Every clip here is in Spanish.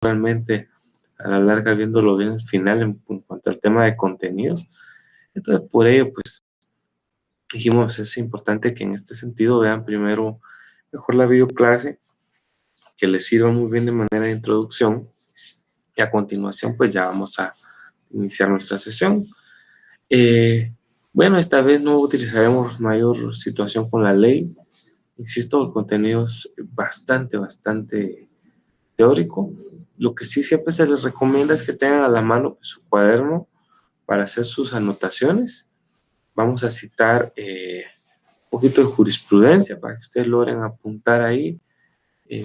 realmente a la larga viéndolo bien al final en cuanto al tema de contenidos. Entonces, por ello, pues dijimos, es importante que en este sentido vean primero mejor la videoclase, que les sirva muy bien de manera de introducción, y a continuación, pues ya vamos a iniciar nuestra sesión. Bueno, esta vez no utilizaremos mayor situación con la ley. Insisto, el contenido es bastante teórico. Lo que sí siempre se les recomienda es que tengan a la mano pues, su cuaderno para hacer sus anotaciones. Vamos a citar un poquito de jurisprudencia para que ustedes logren apuntar ahí.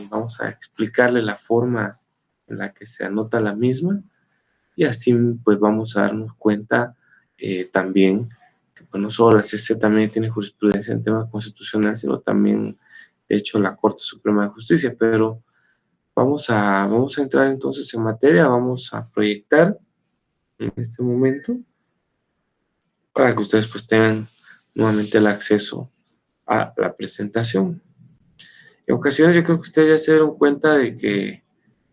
Vamos a explicarle la forma en la que se anota la misma y así pues vamos a darnos cuenta también que pues, no solo la CC también tiene jurisprudencia en tema constitucional, sino también de hecho la Corte Suprema de Justicia, pero vamos a entrar entonces en materia, vamos a proyectar en este momento para que ustedes pues tengan nuevamente el acceso a la presentación. En ocasiones yo creo que ustedes ya se dieron cuenta de que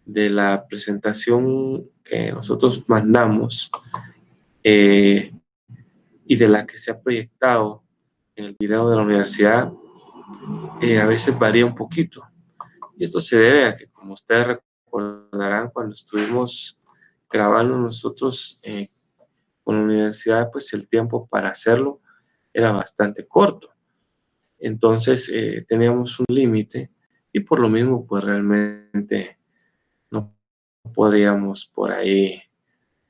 de la presentación que nosotros mandamos y de la que se ha proyectado en el video de la universidad, a veces varía un poquito. Y esto se debe a que, como ustedes recordarán, cuando estuvimos grabando nosotros con la universidad, pues el tiempo para hacerlo era bastante corto. Entonces teníamos un límite y por lo mismo pues realmente no podíamos por ahí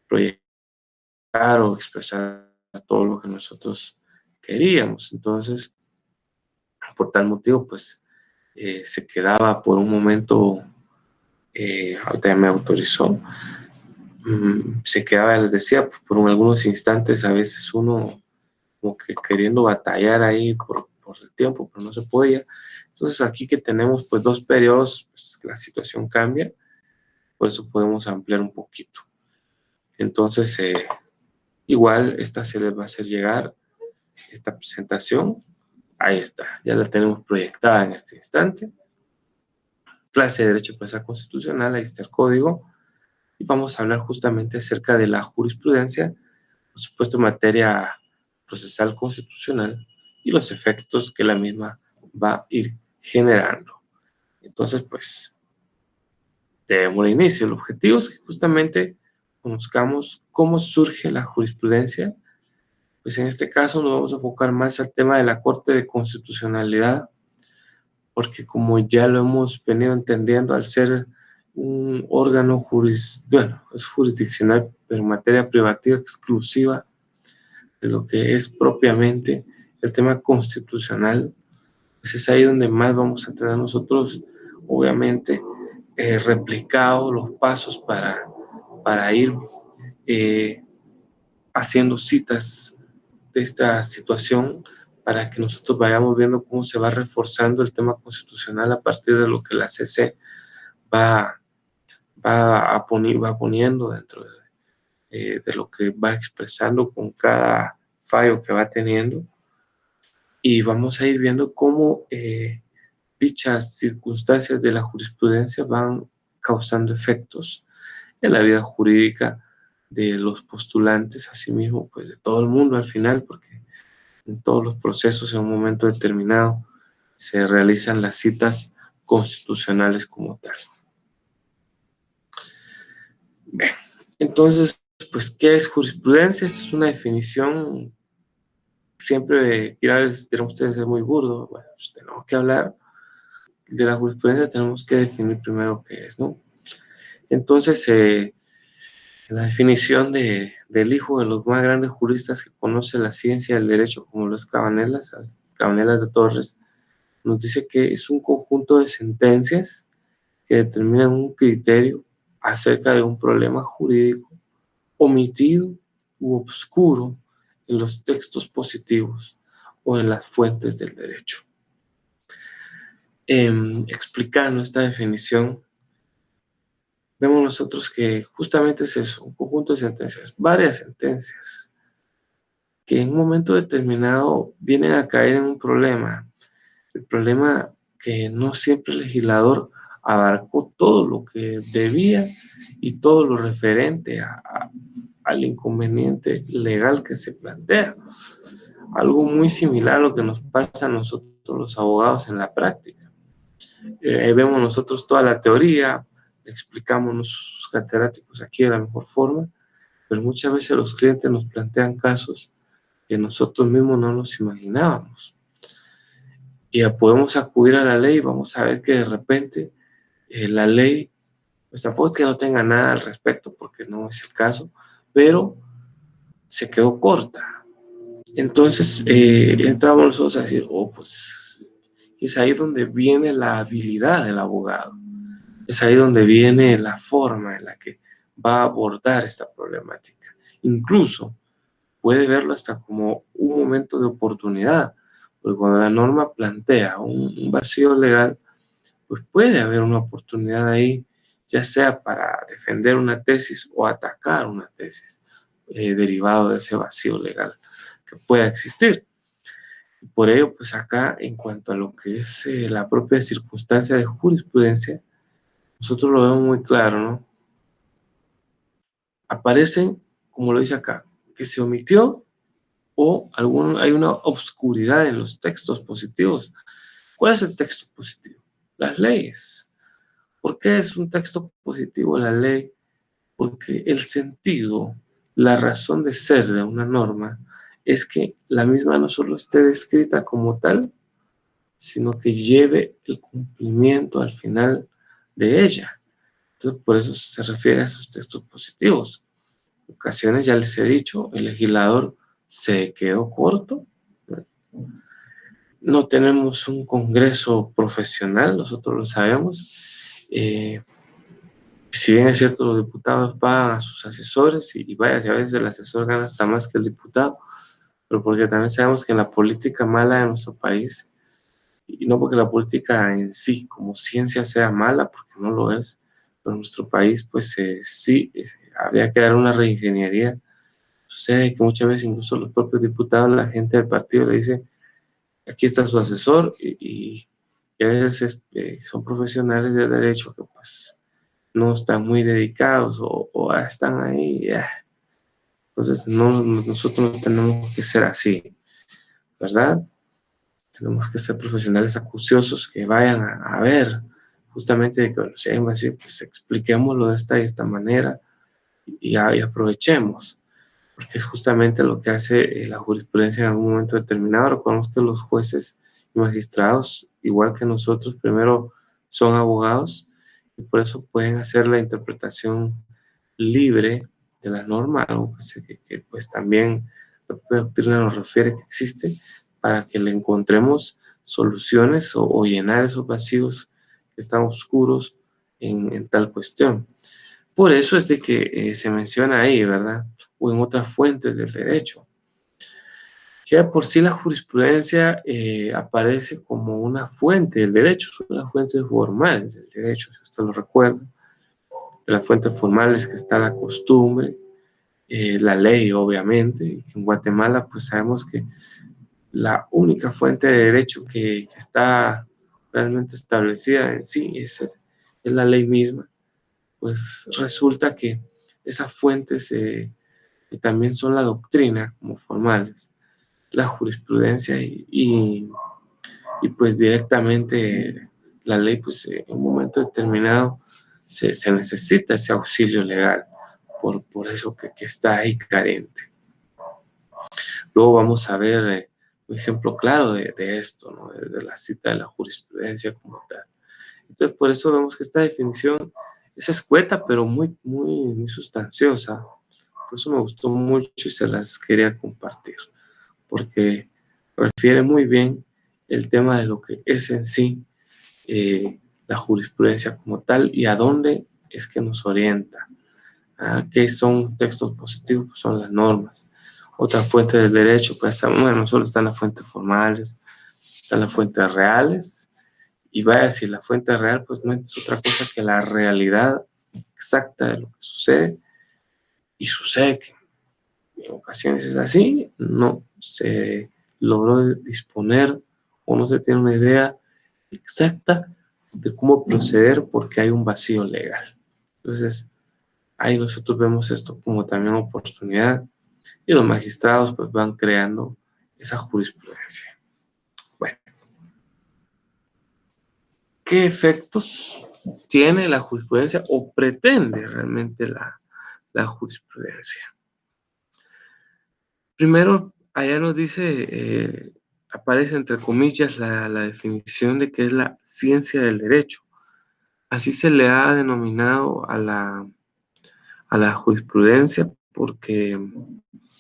proyectar o expresar todo lo que nosotros queríamos. Entonces, por tal motivo, pues se quedaba por un momento, ahorita me autorizó, se quedaba, les decía, por algunos instantes, a veces uno como que queriendo batallar ahí por el tiempo, pero no se podía. Entonces aquí que tenemos pues 2 periodos, pues la situación cambia, por eso podemos ampliar un poquito. Entonces, igual esta se les va a hacer llegar, esta presentación, ahí está, ya la tenemos proyectada en este instante. Clase de Derecho Procesal Constitucional, ahí está el código, y vamos a hablar justamente acerca de la jurisprudencia, por supuesto en materia procesal constitucional, y los efectos que la misma va a ir generando. Entonces, pues, demos el inicio. El objetivo es que justamente conozcamos cómo surge la jurisprudencia. Pues en este caso nos vamos a enfocar más al tema de la Corte de Constitucionalidad, porque como ya lo hemos venido entendiendo, al ser un órgano es jurisdiccional, pero en materia privativa exclusiva de lo que es propiamente el tema constitucional, pues es ahí donde más vamos a tener nosotros, obviamente, replicados los pasos para ir haciendo citas de esta situación para que nosotros vayamos viendo cómo se va reforzando el tema constitucional a partir de lo que la CC va poniendo dentro de lo que va expresando con cada fallo que va teniendo, y vamos a ir viendo cómo dichas circunstancias de la jurisprudencia van causando efectos en la vida jurídica de los postulantes, asimismo pues de todo el mundo al final, porque en todos los procesos en un momento determinado se realizan las citas constitucionales como tal. Bien, entonces, pues, ¿qué es jurisprudencia? Esta es una definición, siempre dirán ustedes, es muy burdo. Bueno, pues tenemos que hablar de la jurisprudencia, tenemos que definir primero qué es, ¿no? Entonces, la definición del hijo de los más grandes juristas que conoce la ciencia del derecho, como los Cabanelas de Torres, nos dice que es un conjunto de sentencias que determinan un criterio acerca de un problema jurídico omitido u obscuro en los textos positivos o en las fuentes del derecho. Explicando esta definición, vemos nosotros que justamente es eso, un conjunto de sentencias, varias sentencias, que en un momento determinado vienen a caer en un problema. El problema que no siempre el legislador abarcó todo lo que debía y todo lo referente al inconveniente legal que se plantea. Algo muy similar a lo que nos pasa a nosotros los abogados en la práctica. Vemos nosotros toda la teoría, explicamos sus catedráticos aquí de la mejor forma, pero muchas veces los clientes nos plantean casos que nosotros mismos no nos imaginábamos. Y ya podemos acudir a la ley y vamos a ver que de repente la ley, pues tampoco es que no tenga nada al respecto, porque no es el caso, pero se quedó corta. Entonces entramos nosotros a decir, oh, pues es ahí donde viene la habilidad del abogado. Es ahí donde viene la forma en la que va a abordar esta problemática. Incluso puede verlo hasta como un momento de oportunidad, porque cuando la norma plantea un vacío legal, pues puede haber una oportunidad ahí, ya sea para defender una tesis o atacar una tesis derivado de ese vacío legal que pueda existir. Y por ello, pues acá, en cuanto a lo que es la propia circunstancia de jurisprudencia, nosotros lo vemos muy claro, ¿no? Aparecen, como lo dice acá, que se omitió o hay una obscuridad en los textos positivos. ¿Cuál es el texto positivo? Las leyes. ¿Por qué es un texto positivo la ley? Porque el sentido, la razón de ser de una norma es que la misma no solo esté descrita como tal, sino que lleve el cumplimiento al final de ella. Entonces, por eso se refiere a esos textos positivos. En ocasiones, ya les he dicho, el legislador se quedó corto. No tenemos un congreso profesional, nosotros lo sabemos. Si bien es cierto, los diputados pagan a sus asesores y vaya, si a veces el asesor gana hasta más que el diputado, pero porque también sabemos que en la política mala de nuestro país, y no porque la política en sí como ciencia sea mala, porque no lo es, pero en nuestro país pues sí, habría que dar una reingeniería. Sucede que muchas veces incluso los propios diputados, la gente del partido le dice, aquí está su asesor y a veces son profesionales de derecho que pues no están muy dedicados o están ahí. Entonces nosotros no tenemos que ser así, ¿verdad? Tenemos que ser profesionales acuciosos que vayan a ver justamente de que, bueno, si hay un vacío, pues expliquémoslo de esta y esta manera y aprovechemos, porque es justamente lo que hace la jurisprudencia en algún momento determinado. Recordemos que los jueces y magistrados, igual que nosotros, primero son abogados y por eso pueden hacer la interpretación libre de la norma, algo que pues también la doctrina nos refiere que existe, para que le encontremos soluciones o llenar esos vacíos que están oscuros en tal cuestión. Por eso es de que se menciona ahí, ¿verdad? O en otras fuentes del derecho. Ya por sí la jurisprudencia aparece como una fuente del derecho, es una fuente formal del derecho, si usted lo recuerda. De las fuentes formales que está la costumbre, la ley, obviamente, y que en Guatemala pues sabemos que la única fuente de derecho que está realmente establecida en sí es la ley misma. Pues resulta que esas fuentes también son la doctrina como formales, la jurisprudencia y pues directamente la ley, pues en un momento determinado se necesita ese auxilio legal por eso que está ahí carente. Luego vamos a ver un ejemplo claro de esto, ¿no? De la cita de la jurisprudencia como tal. Entonces, por eso vemos que esta definición es escueta, pero muy, muy, muy sustanciosa. Por eso me gustó mucho y se las quería compartir, porque refiere muy bien el tema de lo que es en sí la jurisprudencia como tal y a dónde es que nos orienta. ¿Qué son textos positivos? Pues son las normas. Otra fuente del derecho, pues bueno, solo están las fuentes formales, están las fuentes reales, y vaya, si la fuente real, pues no es otra cosa que la realidad exacta de lo que sucede, y sucede que en ocasiones es así, no se logró disponer o no se tiene una idea exacta de cómo proceder porque hay un vacío legal. Entonces, ahí nosotros vemos esto como también oportunidad y los magistrados pues van creando esa jurisprudencia. Bueno, ¿qué efectos tiene la jurisprudencia o pretende realmente la jurisprudencia? Primero, allá nos dice, aparece entre comillas la definición de qué es la ciencia del derecho. Así se le ha denominado a la jurisprudencia porque,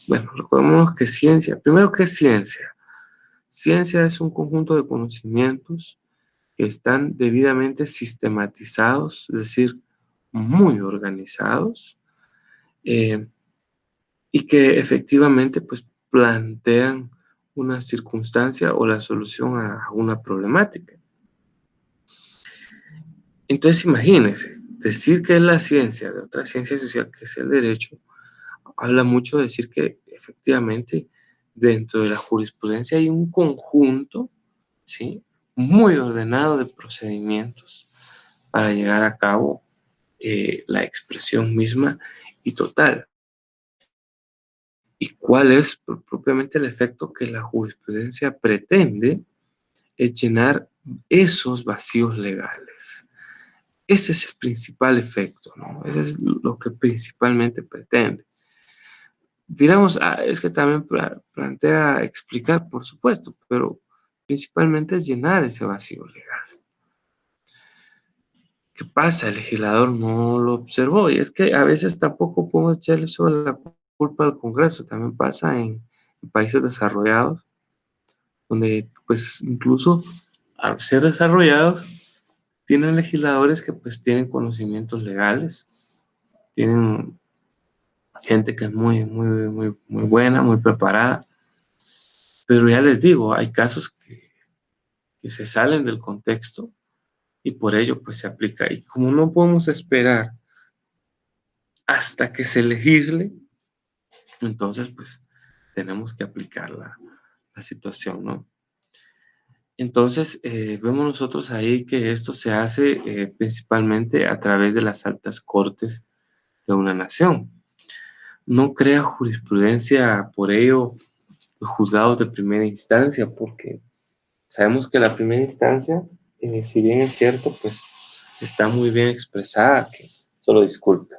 bueno, recordemos que ciencia, primero, ¿qué es ciencia? Ciencia es un conjunto de conocimientos que están debidamente sistematizados, es decir, muy organizados, eh, y que efectivamente pues plantean una circunstancia o la solución a una problemática. Entonces imagínense, decir que es la ciencia de otra ciencia social que es el derecho, habla mucho de decir que efectivamente dentro de la jurisprudencia hay un conjunto, ¿sí?, muy ordenado de procedimientos para llegar a cabo la expresión misma y total. ¿Y cuál es propiamente el efecto que la jurisprudencia pretende? Es llenar esos vacíos legales. Ese es el principal efecto, ¿no? Ese es lo que principalmente pretende. Diremos, es que también plantea explicar, por supuesto, pero principalmente es llenar ese vacío legal. ¿Qué pasa? El legislador no lo observó y es que a veces tampoco podemos echarle solo la culpa al Congreso, también pasa en países desarrollados, donde pues incluso al ser desarrollados tienen legisladores que pues tienen conocimientos legales, tienen gente que es muy buena, muy preparada, pero ya les digo, hay casos que se salen del contexto y por ello pues se aplica. Y como no podemos esperar hasta que se legisle, entonces pues tenemos que aplicar la situación, ¿no? Entonces, vemos nosotros ahí que esto se hace principalmente a través de las altas cortes de una nación. No crea jurisprudencia por ello los juzgados de primera instancia, porque sabemos que la primera instancia, si bien es cierto, pues está muy bien expresada, que solo disculpe.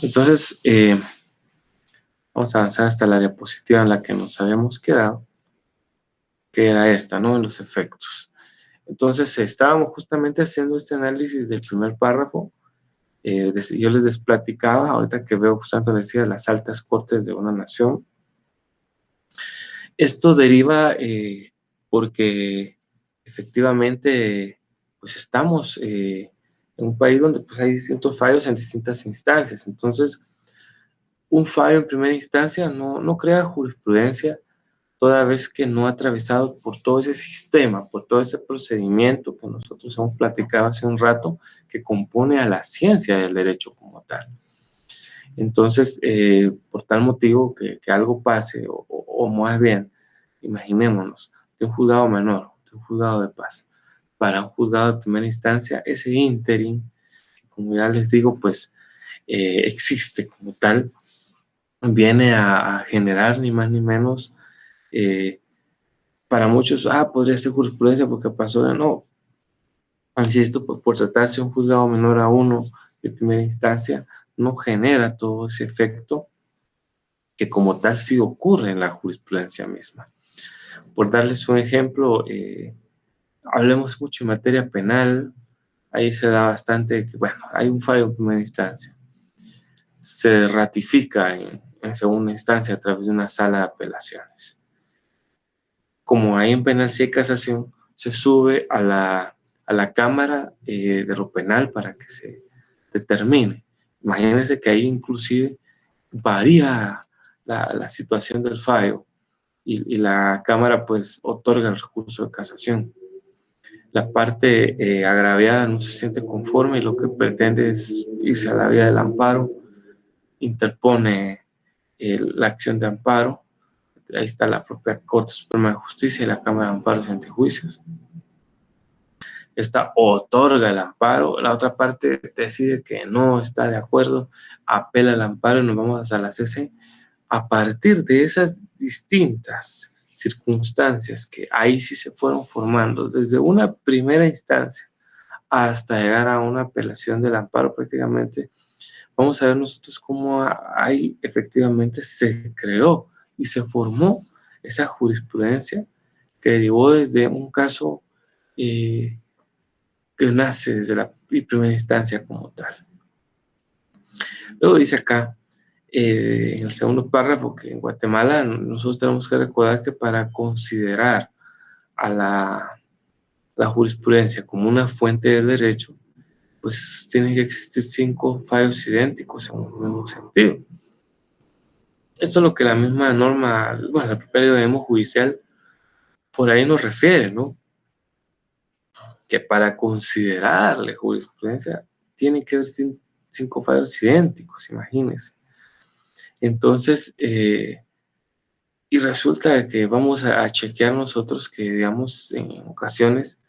Entonces, vamos a avanzar hasta la diapositiva en la que nos habíamos quedado, que era esta, ¿no? En los efectos. Entonces, estábamos justamente haciendo este análisis del primer párrafo. Yo les platicaba, ahorita que veo justamente decía las altas cortes de una nación. Esto deriva porque efectivamente pues estamos en un país donde pues hay distintos fallos en distintas instancias. Entonces, un fallo en primera instancia no crea jurisprudencia toda vez que no ha atravesado por todo ese sistema, por todo ese procedimiento que nosotros hemos platicado hace un rato, que compone a la ciencia del derecho como tal. Entonces, por tal motivo que algo pase, o más bien, imaginémonos, de un juzgado menor, de un juzgado de paz, para un juzgado de primera instancia, ese ínterin, como ya les digo, pues existe como tal, viene a generar ni más ni menos, para muchos, podría ser jurisprudencia porque pasó de no. Insisto, por tratarse de un juzgado menor a uno de primera instancia, no genera todo ese efecto que como tal sí ocurre en la jurisprudencia misma. Por darles un ejemplo, hablemos mucho en materia penal, ahí se da bastante que, bueno, hay un fallo en primera instancia, se ratifica en segunda instancia a través de una sala de apelaciones. Como ahí en penal sí hay casación, se sube a la Cámara de lo Penal para que se determine. Imagínense que ahí inclusive varía la situación del fallo y la Cámara pues otorga el recurso de casación. La parte agraviada no se siente conforme y lo que pretende es irse a la vía del amparo, interpone la acción de amparo. Ahí está la propia Corte Suprema de Justicia y la Cámara de Amparos y Antejuicios. Esta otorga el amparo, la otra parte decide que no está de acuerdo, apela el amparo y nos vamos a la CC. A partir de esas distintas circunstancias que ahí sí se fueron formando desde una primera instancia hasta llegar a una apelación del amparo prácticamente, vamos a ver nosotros cómo ahí efectivamente se creó y se formó esa jurisprudencia que derivó desde un caso que nace desde la primera instancia como tal. Luego dice acá, en el segundo párrafo, que en Guatemala nosotros tenemos que recordar que para considerar a la jurisprudencia como una fuente del derecho, pues tienen que existir 5 fallos idénticos en un mismo sentido. Esto es lo que la misma norma, bueno, la propia ley judicial por ahí nos refiere, ¿no? Que para considerarle jurisprudencia tienen que haber 5 fallos idénticos, imagínense. Entonces, y resulta que vamos a chequear nosotros que, digamos, en ocasiones,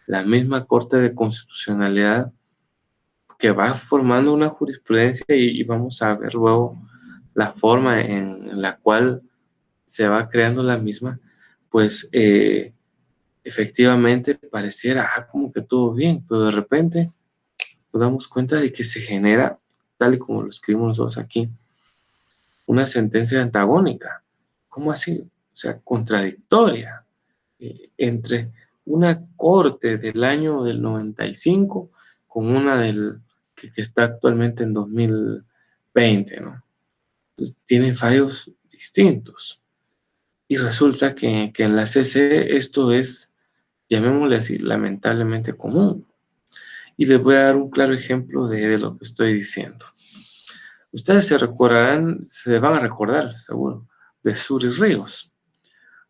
la misma Corte de Constitucionalidad que va formando una jurisprudencia y vamos a ver luego la forma en la cual se va creando la misma, pues efectivamente pareciera como que todo bien, pero de repente nos damos cuenta de que se genera, tal y como lo escribimos nosotros aquí, una sentencia antagónica. ¿Cómo así? O sea, contradictoria entre una corte del año del 95 con una que está actualmente en 2020, ¿no? Entonces, tienen fallos distintos. Y resulta que en la CC esto es, llamémosle así, lamentablemente común. Y les voy a dar un claro ejemplo de lo que estoy diciendo. Ustedes se recordarán, se van a recordar, seguro, de Suri Ríos.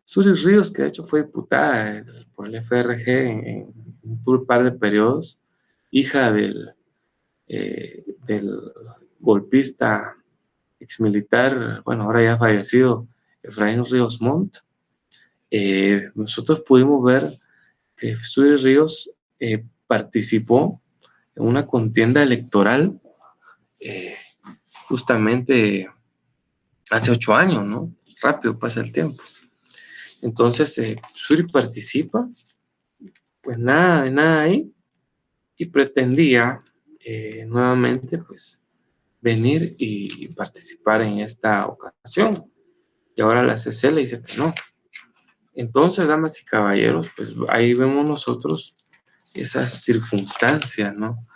Suri Ríos, que de hecho fue diputada por el FRG en un par de periodos, hija del golpista exmilitar, bueno, ahora ya fallecido, Efraín Ríos Montt. Nosotros pudimos ver que Suri Ríos participó en una contienda electoral justamente hace 8 años, ¿no? Rápido pasa el tiempo. Entonces, Suri participa, pues nada de nada ahí, y pretendía nuevamente, pues, venir y participar en esta ocasión. Y ahora la CC le dice que no. Entonces, damas y caballeros, pues ahí vemos nosotros esas circunstancias, ¿no?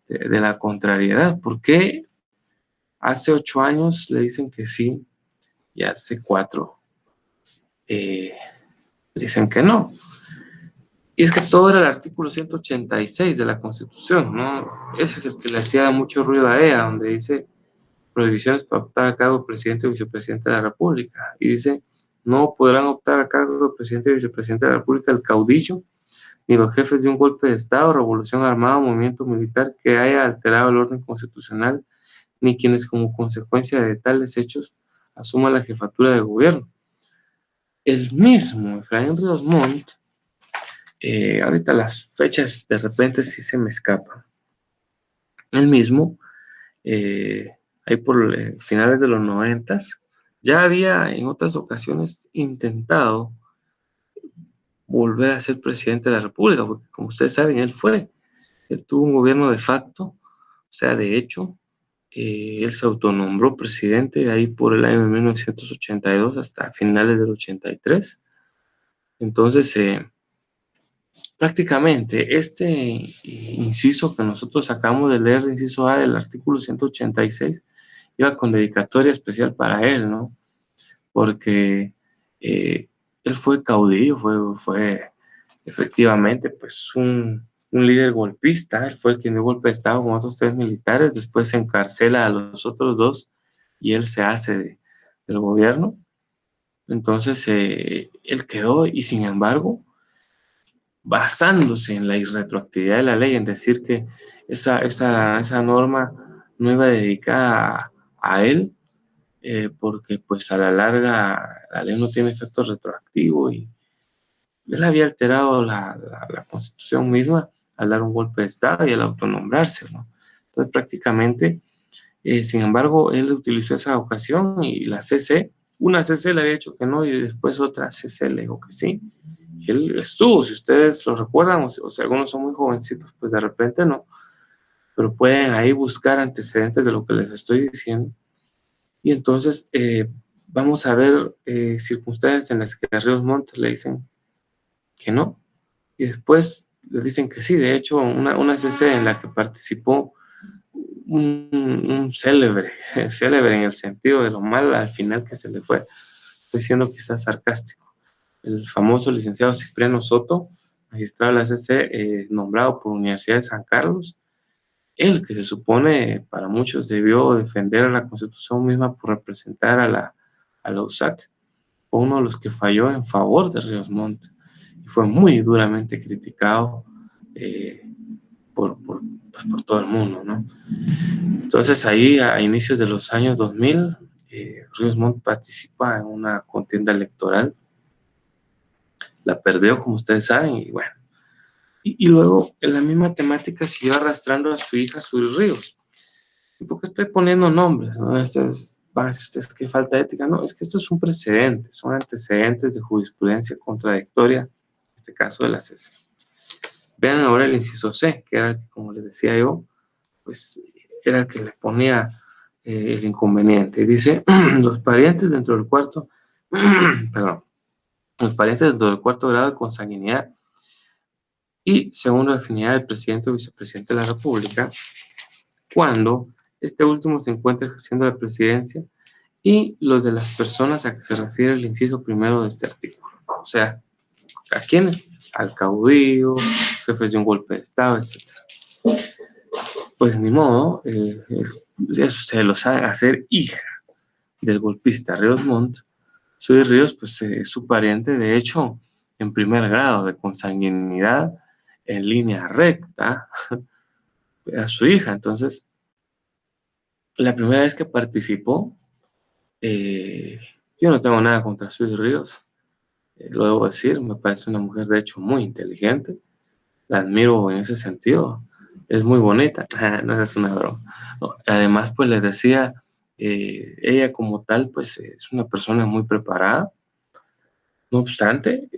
De la contrariedad. ¿Por qué hace 8 años le dicen que sí y hace 4 le dicen que no? Y es que todo era el artículo 186 de la Constitución, ¿no? Ese es el que le hacía mucho ruido a ella, donde dice prohibiciones para optar a cargo de presidente o vicepresidente de la República. Y dice, no podrán optar a cargo de presidente o vicepresidente de la República el caudillo, ni los jefes de un golpe de Estado, revolución armada o movimiento militar que haya alterado el orden constitucional, ni quienes como consecuencia de tales hechos asuman la jefatura de gobierno. El mismo Efraín Ríos Montt, ahorita las fechas de repente sí se me escapan, el mismo, ahí por finales de los 90, ya había en otras ocasiones intentado volver a ser presidente de la República, porque como ustedes saben, él tuvo un gobierno de facto, o sea, de hecho, él se autonombró presidente ahí por el año de 1982 hasta finales del 83. Entonces, prácticamente este inciso que nosotros acabamos de leer, inciso A del artículo 186, iba con dedicatoria especial para él, ¿no? Porque él fue caudillo, fue efectivamente pues un líder golpista. Él fue el quien dio golpe de Estado con otros 3 militares, después se encarcela a los otros 2 y él se hace del gobierno. Entonces él quedó y sin embargo, basándose en la irretroactividad de la ley, en decir que esa norma no iba dedicada a él, porque pues a la larga la ley no tiene efecto retroactivo y él había alterado la Constitución misma al dar un golpe de Estado y al autonombrarse, ¿no? Entonces prácticamente, sin embargo, él utilizó esa ocasión y la CC, una CC le había dicho que no y después otra CC le dijo que sí. Y él estuvo, si ustedes lo recuerdan, o si algunos son muy jovencitos, pues de repente no, pero pueden ahí buscar antecedentes de lo que les estoy diciendo. Y entonces vamos a ver circunstancias en las que a Ríos Montt le dicen que no, y después le dicen que sí. De hecho, una CC en la que participó un célebre en el sentido de lo mal al final que se le fue, estoy siendo quizás sarcástico, el famoso licenciado Cipriano Soto, magistrado de la CC, nombrado por la Universidad de San Carlos, él que se supone para muchos debió defender a la Constitución misma por representar a la USAC, fue uno de los que falló en favor de Ríos Montt y fue muy duramente criticado eh, pues, por todo el mundo, ¿no? Entonces ahí a inicios de los años 2000, Ríos Montt participa en una contienda electoral, la perdió como ustedes saben y bueno, y luego en la misma temática siguió arrastrando a su hija Sul Ríos. ¿Y por qué estoy poniendo nombres? ¿No? Van a decir ustedes que falta de ética. No, es que esto es un precedente, son antecedentes de jurisprudencia contradictoria, en este caso de la CC. Vean ahora el inciso C, que era el que, como les decía yo, pues era el que le ponía el inconveniente. Dice, los parientes dentro del cuarto, perdón, los parientes dentro del cuarto grado de consanguinidad y según la afinidad del presidente o vicepresidente de la República, cuando este último se encuentra ejerciendo la presidencia y los de las personas a que se refiere el inciso primero de este artículo. O sea, ¿a quiénes? Al caudillo, jefes de un golpe de Estado, etc. Pues ni modo, eso se lo sabe hacer hija del golpista Ríos Montt. Soy Ríos, pues es su pariente, de hecho, en primer grado de consanguinidad, en línea recta, a su hija. Entonces, la primera vez que participó, eh, yo no tengo nada contra Suy Ríos, lo debo decir, me parece una mujer de hecho muy inteligente, la admiro en ese sentido, es muy bonita, no es una broma. No, además, pues les decía, ella como tal, pues es una persona muy preparada, no obstante,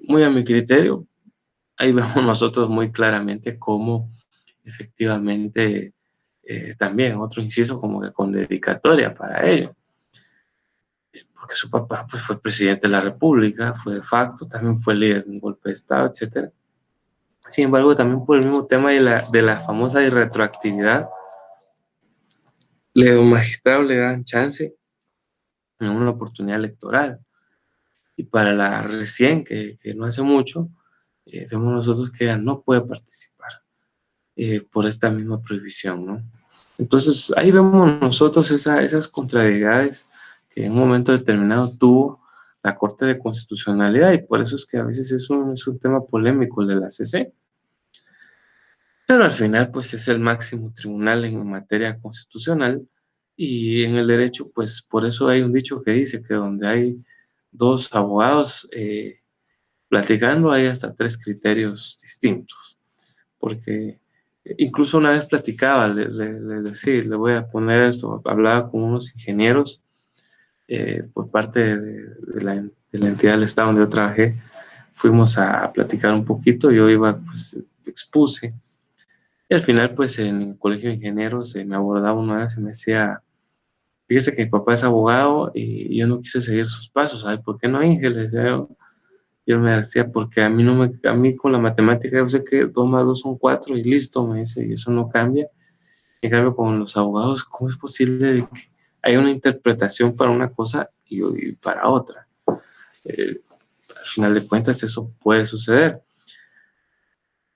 muy a mi criterio, ahí vemos nosotros muy claramente cómo efectivamente también otro inciso como que con dedicatoria para ello, porque su papá pues, fue presidente de la República, fue de facto, también fue líder de un golpe de Estado, etc. Sin embargo, también por el mismo tema de la famosa irretroactividad, los magistrados le dan chance en una oportunidad electoral. Y para la recién, que no hace mucho, vemos nosotros que ella no puede participar por esta misma prohibición, ¿no? Entonces, ahí vemos nosotros esas contrariedades que en un momento determinado tuvo la Corte de Constitucionalidad, y por eso es que a veces es un tema polémico el de la CC. Pero al final, pues es el máximo tribunal en materia constitucional, y en el derecho, pues por eso hay un dicho que dice que donde hay dos abogados platicando hay hasta tres criterios distintos, porque incluso una vez platicaba, le decía, le voy a poner esto, hablaba con unos ingenieros por parte de la entidad del Estado donde yo trabajé, fuimos a platicar un poquito, yo iba, pues expuse, y al final, pues en el colegio de ingenieros me abordaba una vez y me decía, fíjese que mi papá es abogado y yo no quise seguir sus pasos, ¿sabes? ¿Por qué no, Inge? Le decía yo me decía, porque a mí, a mí con la matemática yo sé que 2 más 2 son 4 y listo, me dice, y eso no cambia. En cambio, con los abogados, ¿cómo es posible que haya una interpretación para una cosa y para otra? Al final de cuentas eso puede suceder,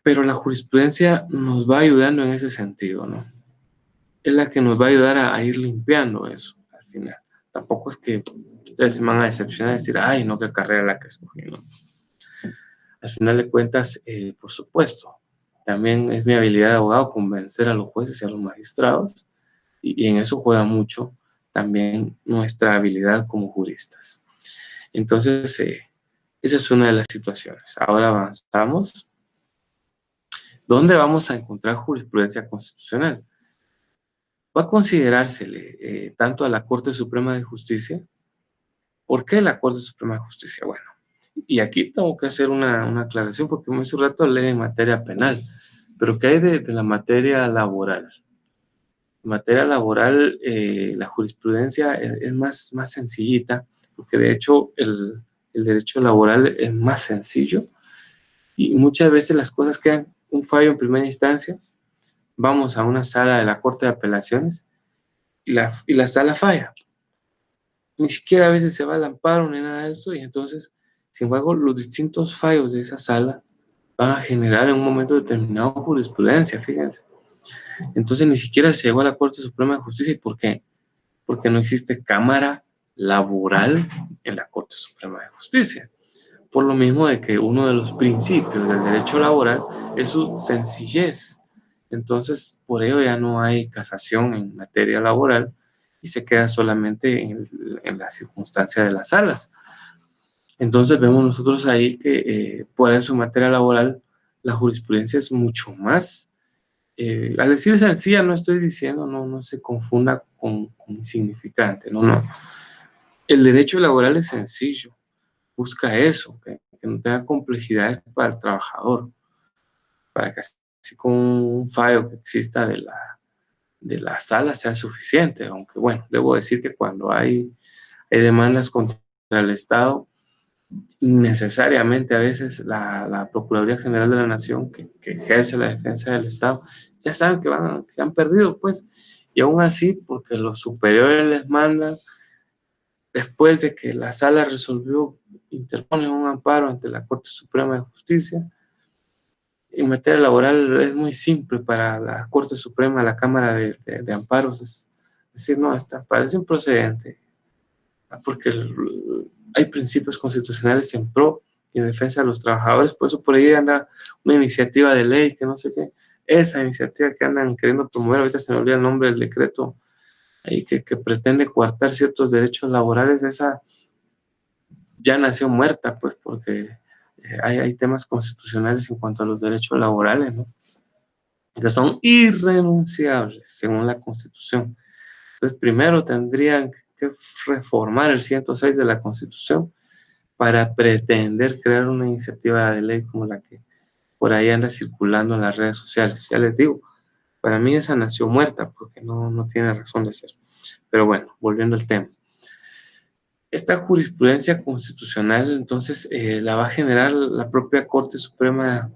pero la jurisprudencia nos va ayudando en ese sentido, ¿no? Es la que nos va a ayudar a ir limpiando eso al final. Tampoco es que ustedes se van a decepcionar y decir, ay, no, qué carrera la que escogí, ¿no? Al final de cuentas, por supuesto, también es mi habilidad de abogado convencer a los jueces y a los magistrados, y en eso juega mucho también nuestra habilidad como juristas. Entonces, esa es una de las situaciones. Ahora avanzamos. ¿Dónde vamos a encontrar jurisprudencia constitucional? Va a considerársele tanto a la Corte Suprema de Justicia. ¿Por qué la Corte Suprema de Justicia? Bueno, y aquí tengo que hacer una aclaración porque hace un rato leí en materia penal, pero ¿qué hay de la materia laboral? En materia laboral, la jurisprudencia es más sencillita, porque de hecho el derecho laboral es más sencillo, y muchas veces las cosas quedan un fallo en primera instancia, vamos a una sala de la Corte de Apelaciones y la sala falla. Ni siquiera a veces se va al amparo ni nada de esto, y entonces, sin embargo, los distintos fallos de esa sala van a generar en un momento determinado jurisprudencia, fíjense. Entonces ni siquiera se llegó a la Corte Suprema de Justicia. ¿Y por qué? Porque no existe cámara laboral en la Corte Suprema de Justicia. Por lo mismo de que uno de los principios del derecho laboral es su sencillez. Entonces, por ello ya no hay casación en materia laboral y se queda solamente en la circunstancia de las salas. Entonces vemos nosotros ahí que por eso en materia laboral la jurisprudencia es mucho más, al decir sencilla no estoy diciendo, no se confunda con insignificante, no. El derecho laboral es sencillo, busca eso, que no tenga complejidades para el trabajador, para que así con un fallo que exista de la sala sea suficiente, aunque bueno, debo decir que cuando hay demandas contra el Estado, necesariamente a veces la Procuraduría General de la Nación que ejerce la defensa del Estado, ya saben que han perdido, pues, y aún así, porque los superiores les mandan, después de que la sala resolvió, interpone un amparo ante la Corte Suprema de Justicia. En materia laboral es muy simple para la Corte Suprema, la Cámara de Amparos, es decir, no, parece improcedente, porque hay principios constitucionales en pro y en defensa de los trabajadores. Por eso por ahí anda una iniciativa de ley que no sé qué, esa iniciativa que andan queriendo promover, ahorita se me olvida el nombre del decreto, ahí que pretende coartar ciertos derechos laborales. Esa ya nació muerta, pues, porque hay temas constitucionales en cuanto a los derechos laborales, ¿no?, que son irrenunciables según la Constitución. Entonces, primero tendrían que reformar el 106 de la Constitución para pretender crear una iniciativa de ley como la que por ahí anda circulando en las redes sociales. Ya les digo, Para mí esa nació muerta porque no tiene razón de ser. Pero bueno, volviendo al tema. Esta jurisprudencia constitucional, entonces, la va a generar la propia Corte Suprema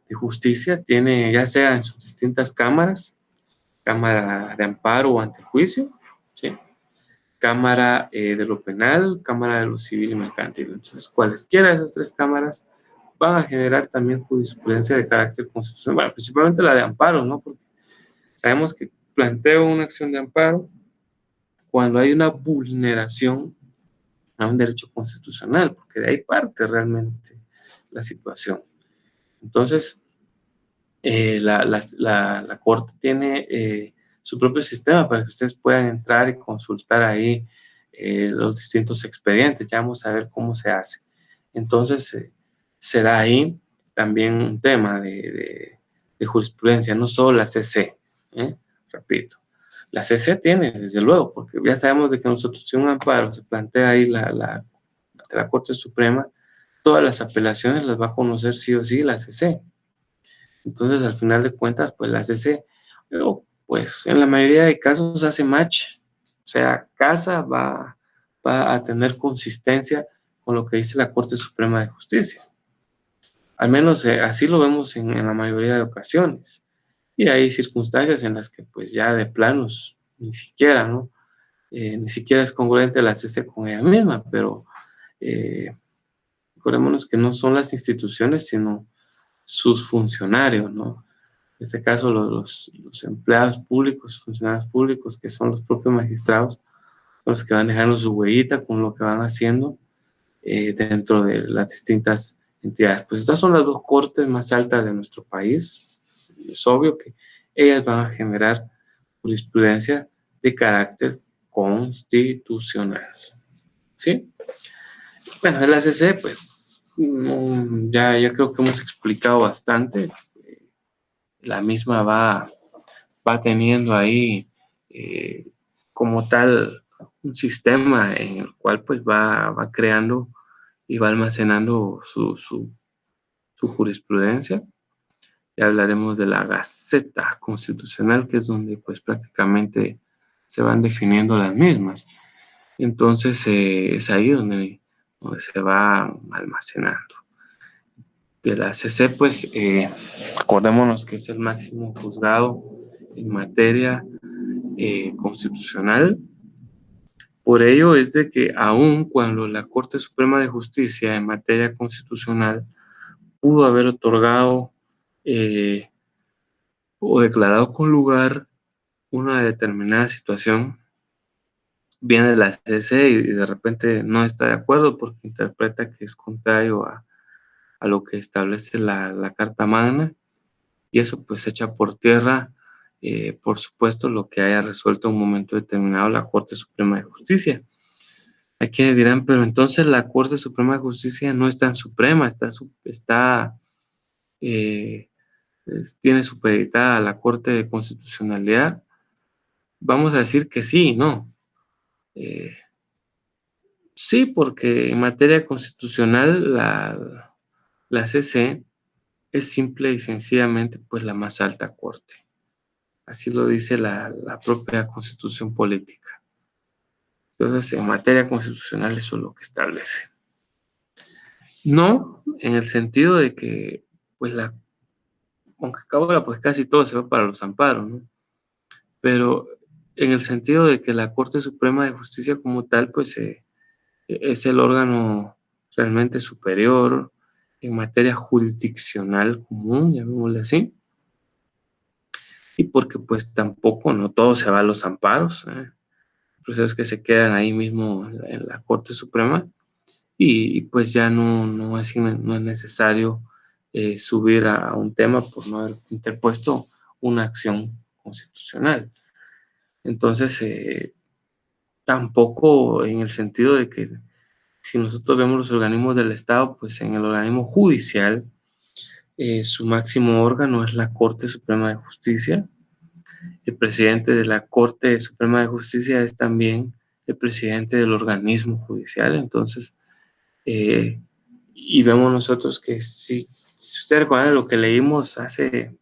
de Justicia, tiene ya sea en sus distintas cámaras, Cámara de Amparo o Antejuicio, ¿sí? Cámara de lo Penal, Cámara de lo Civil y Mercantil. Entonces, cualesquiera de esas tres cámaras van a generar también jurisprudencia de carácter constitucional, bueno, principalmente la de amparo, ¿no? Porque sabemos que planteo una acción de amparo cuando hay una vulneración a un derecho constitucional, porque de ahí parte realmente la situación. Entonces, la Corte tiene su propio sistema para que ustedes puedan entrar y consultar ahí los distintos expedientes. Ya vamos a ver cómo se hace. Entonces, será ahí también un tema de jurisprudencia, no solo la CC, repito. La CC tiene, desde luego, porque ya sabemos de que nosotros, si un amparo se plantea ahí la Corte Suprema, todas las apelaciones las va a conocer sí o sí la CC. Entonces, al final de cuentas, pues la CC, pero, pues en la mayoría de casos hace match, o sea, casa va a tener consistencia con lo que dice la Corte Suprema de Justicia. Al menos así lo vemos en la mayoría de ocasiones. Y hay circunstancias en las que pues ya de planos, ni siquiera, ¿no? Ni siquiera es congruente la CC con ella misma, pero recordémonos que no son las instituciones, sino sus funcionarios, ¿no? En este caso los empleados públicos, funcionarios públicos, que son los propios magistrados, son los que van dejando su huellita con lo que van haciendo dentro de las distintas entidades. Pues estas son las dos cortes más altas de nuestro país. Es obvio que ellas van a generar jurisprudencia de carácter constitucional. ¿Sí? Bueno, el ACC, pues ya creo que hemos explicado bastante. La misma va teniendo ahí como tal un sistema en el cual pues va creando y va almacenando su jurisprudencia. Ya hablaremos de la Gaceta Constitucional, que es donde pues prácticamente se van definiendo las mismas. Entonces es ahí donde se va almacenando. De la CC, pues acordémonos que es el máximo juzgado en materia constitucional. Por ello es de que aun cuando la Corte Suprema de Justicia en materia constitucional pudo haber otorgado o declarado con lugar una determinada situación, viene la CC y de repente no está de acuerdo porque interpreta que es contrario a lo que establece la Carta Magna, y eso pues echa por tierra, por supuesto, lo que haya resuelto en un momento determinado la Corte Suprema de Justicia. Hay quienes dirán, pero entonces la Corte Suprema de Justicia no es tan suprema, eh, tiene supeditada a la Corte de Constitucionalidad. Vamos a decir que sí, ¿no? Sí, porque en materia constitucional la CC es simple y sencillamente pues la más alta corte. Así lo dice la propia Constitución política. Entonces, en materia constitucional eso es lo que establece. No en el sentido de que, pues aunque ahora pues casi todo se va para los amparos, ¿no? Pero en el sentido de que la Corte Suprema de Justicia como tal, pues es el órgano realmente superior en materia jurisdiccional común, llamémosle así, y porque pues tampoco no todo se va a los amparos, procesos que se quedan ahí mismo en la Corte Suprema, y pues ya no es necesario subir a un tema por no haber interpuesto una acción constitucional. Entonces, tampoco en el sentido de que si nosotros vemos los organismos del Estado, pues en el organismo judicial, su máximo órgano es la Corte Suprema de Justicia. El presidente de la Corte Suprema de Justicia es también el presidente del organismo judicial. Entonces, y vemos nosotros que si ustedes recuerdan lo que leímos hace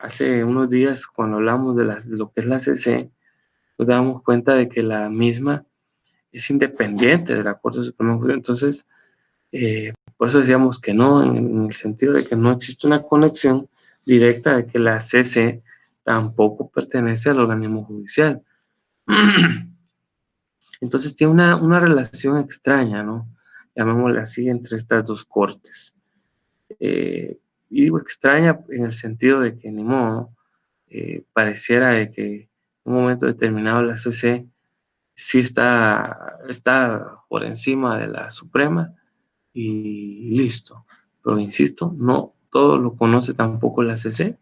hace unos días cuando hablamos de lo que es la CC, nos dábamos cuenta de que la misma es independiente de la Corte Suprema de Justicia. Entonces, por eso decíamos que no, en el sentido de que no existe una conexión directa, de que la CC tampoco pertenece al organismo judicial. Entonces tiene una relación extraña, ¿no? Llamémosle así, entre estas dos cortes. Y digo extraña en el sentido de que ni modo, pareciera de que en un momento determinado la CC sí está por encima de la Suprema y listo. Pero insisto, no todo lo conoce tampoco la CC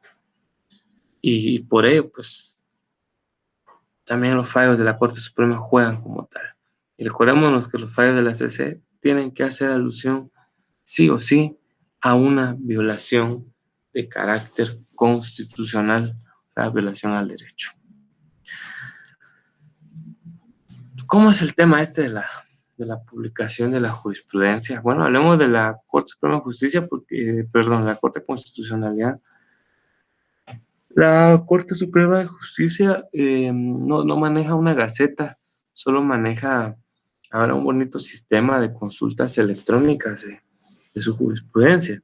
y por ello, pues también los fallos de la Corte Suprema juegan como tal. Y recordémonos que los fallos de la CC tienen que hacer alusión sí o sí a una violación de carácter constitucional, o sea, violación al derecho. ¿Cómo es el tema este de la publicación de la jurisprudencia? Bueno, hablemos de la Corte Suprema de Justicia, la Corte de Constitucionalidad. La Corte Suprema de Justicia no maneja una gaceta, solo maneja ahora un bonito sistema de consultas electrónicas de su jurisprudencia,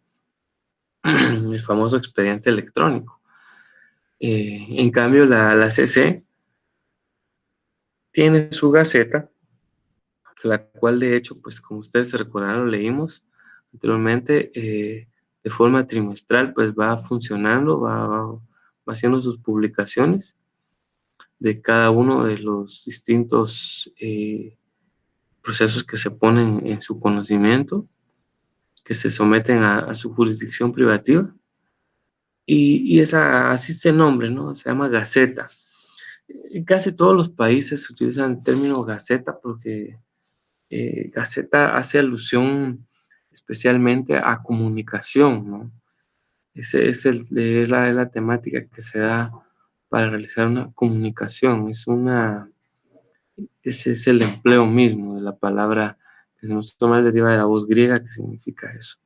el famoso expediente electrónico. En cambio, la CC tiene su gaceta, la cual de hecho, pues como ustedes se recordarán, lo leímos anteriormente, de forma trimestral, pues va funcionando, va haciendo sus publicaciones de cada uno de los distintos procesos que se ponen en su conocimiento, que se someten a su jurisdicción privativa. Y esa, así es el nombre, ¿no? Se llama Gaceta. En casi todos los países utilizan el término Gaceta porque Gaceta hace alusión especialmente a comunicación, ¿no? Es la temática que se da para realizar una comunicación. Ese es el empleo mismo de la palabra que se nos toma deriva de la voz griega que significa eso.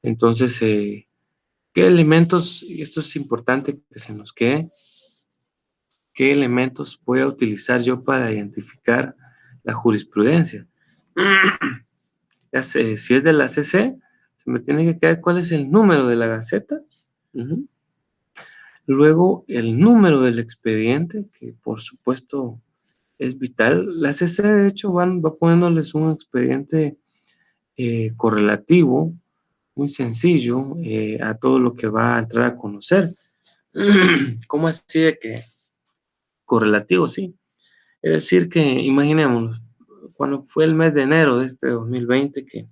Entonces, ¿qué elementos, y esto es importante que se nos quede, qué elementos voy a utilizar yo para identificar la jurisprudencia? Ya sé, si es de la CC, se me tiene que quedar cuál es el número de la Gaceta. Luego, el número del expediente, que por supuesto es vital. La CC, de hecho, va poniéndoles un expediente correlativo, muy sencillo, a todo lo que va a entrar a conocer. ¿Cómo así de que correlativo? Sí. Es decir, que imaginémonos, cuando fue el mes de enero de este 2020, que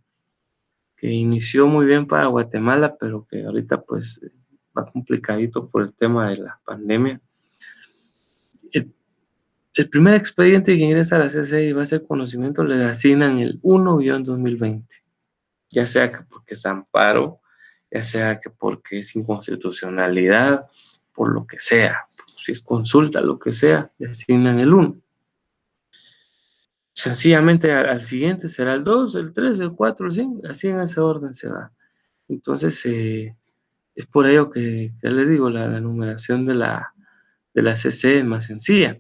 inició muy bien para Guatemala, pero que ahorita pues va complicadito por el tema de la pandemia. El primer expediente que ingresa a la CCI y va a ser conocimiento, le asignan el 1-2020, ya sea que porque es amparo, ya sea que porque es inconstitucionalidad, por lo que sea, si es consulta, lo que sea, le asignan el 1. Sencillamente al siguiente será el 2, el 3, el 4, el 5, así en ese orden se va. Entonces, es por ello que les digo, la numeración de la CC es más sencilla.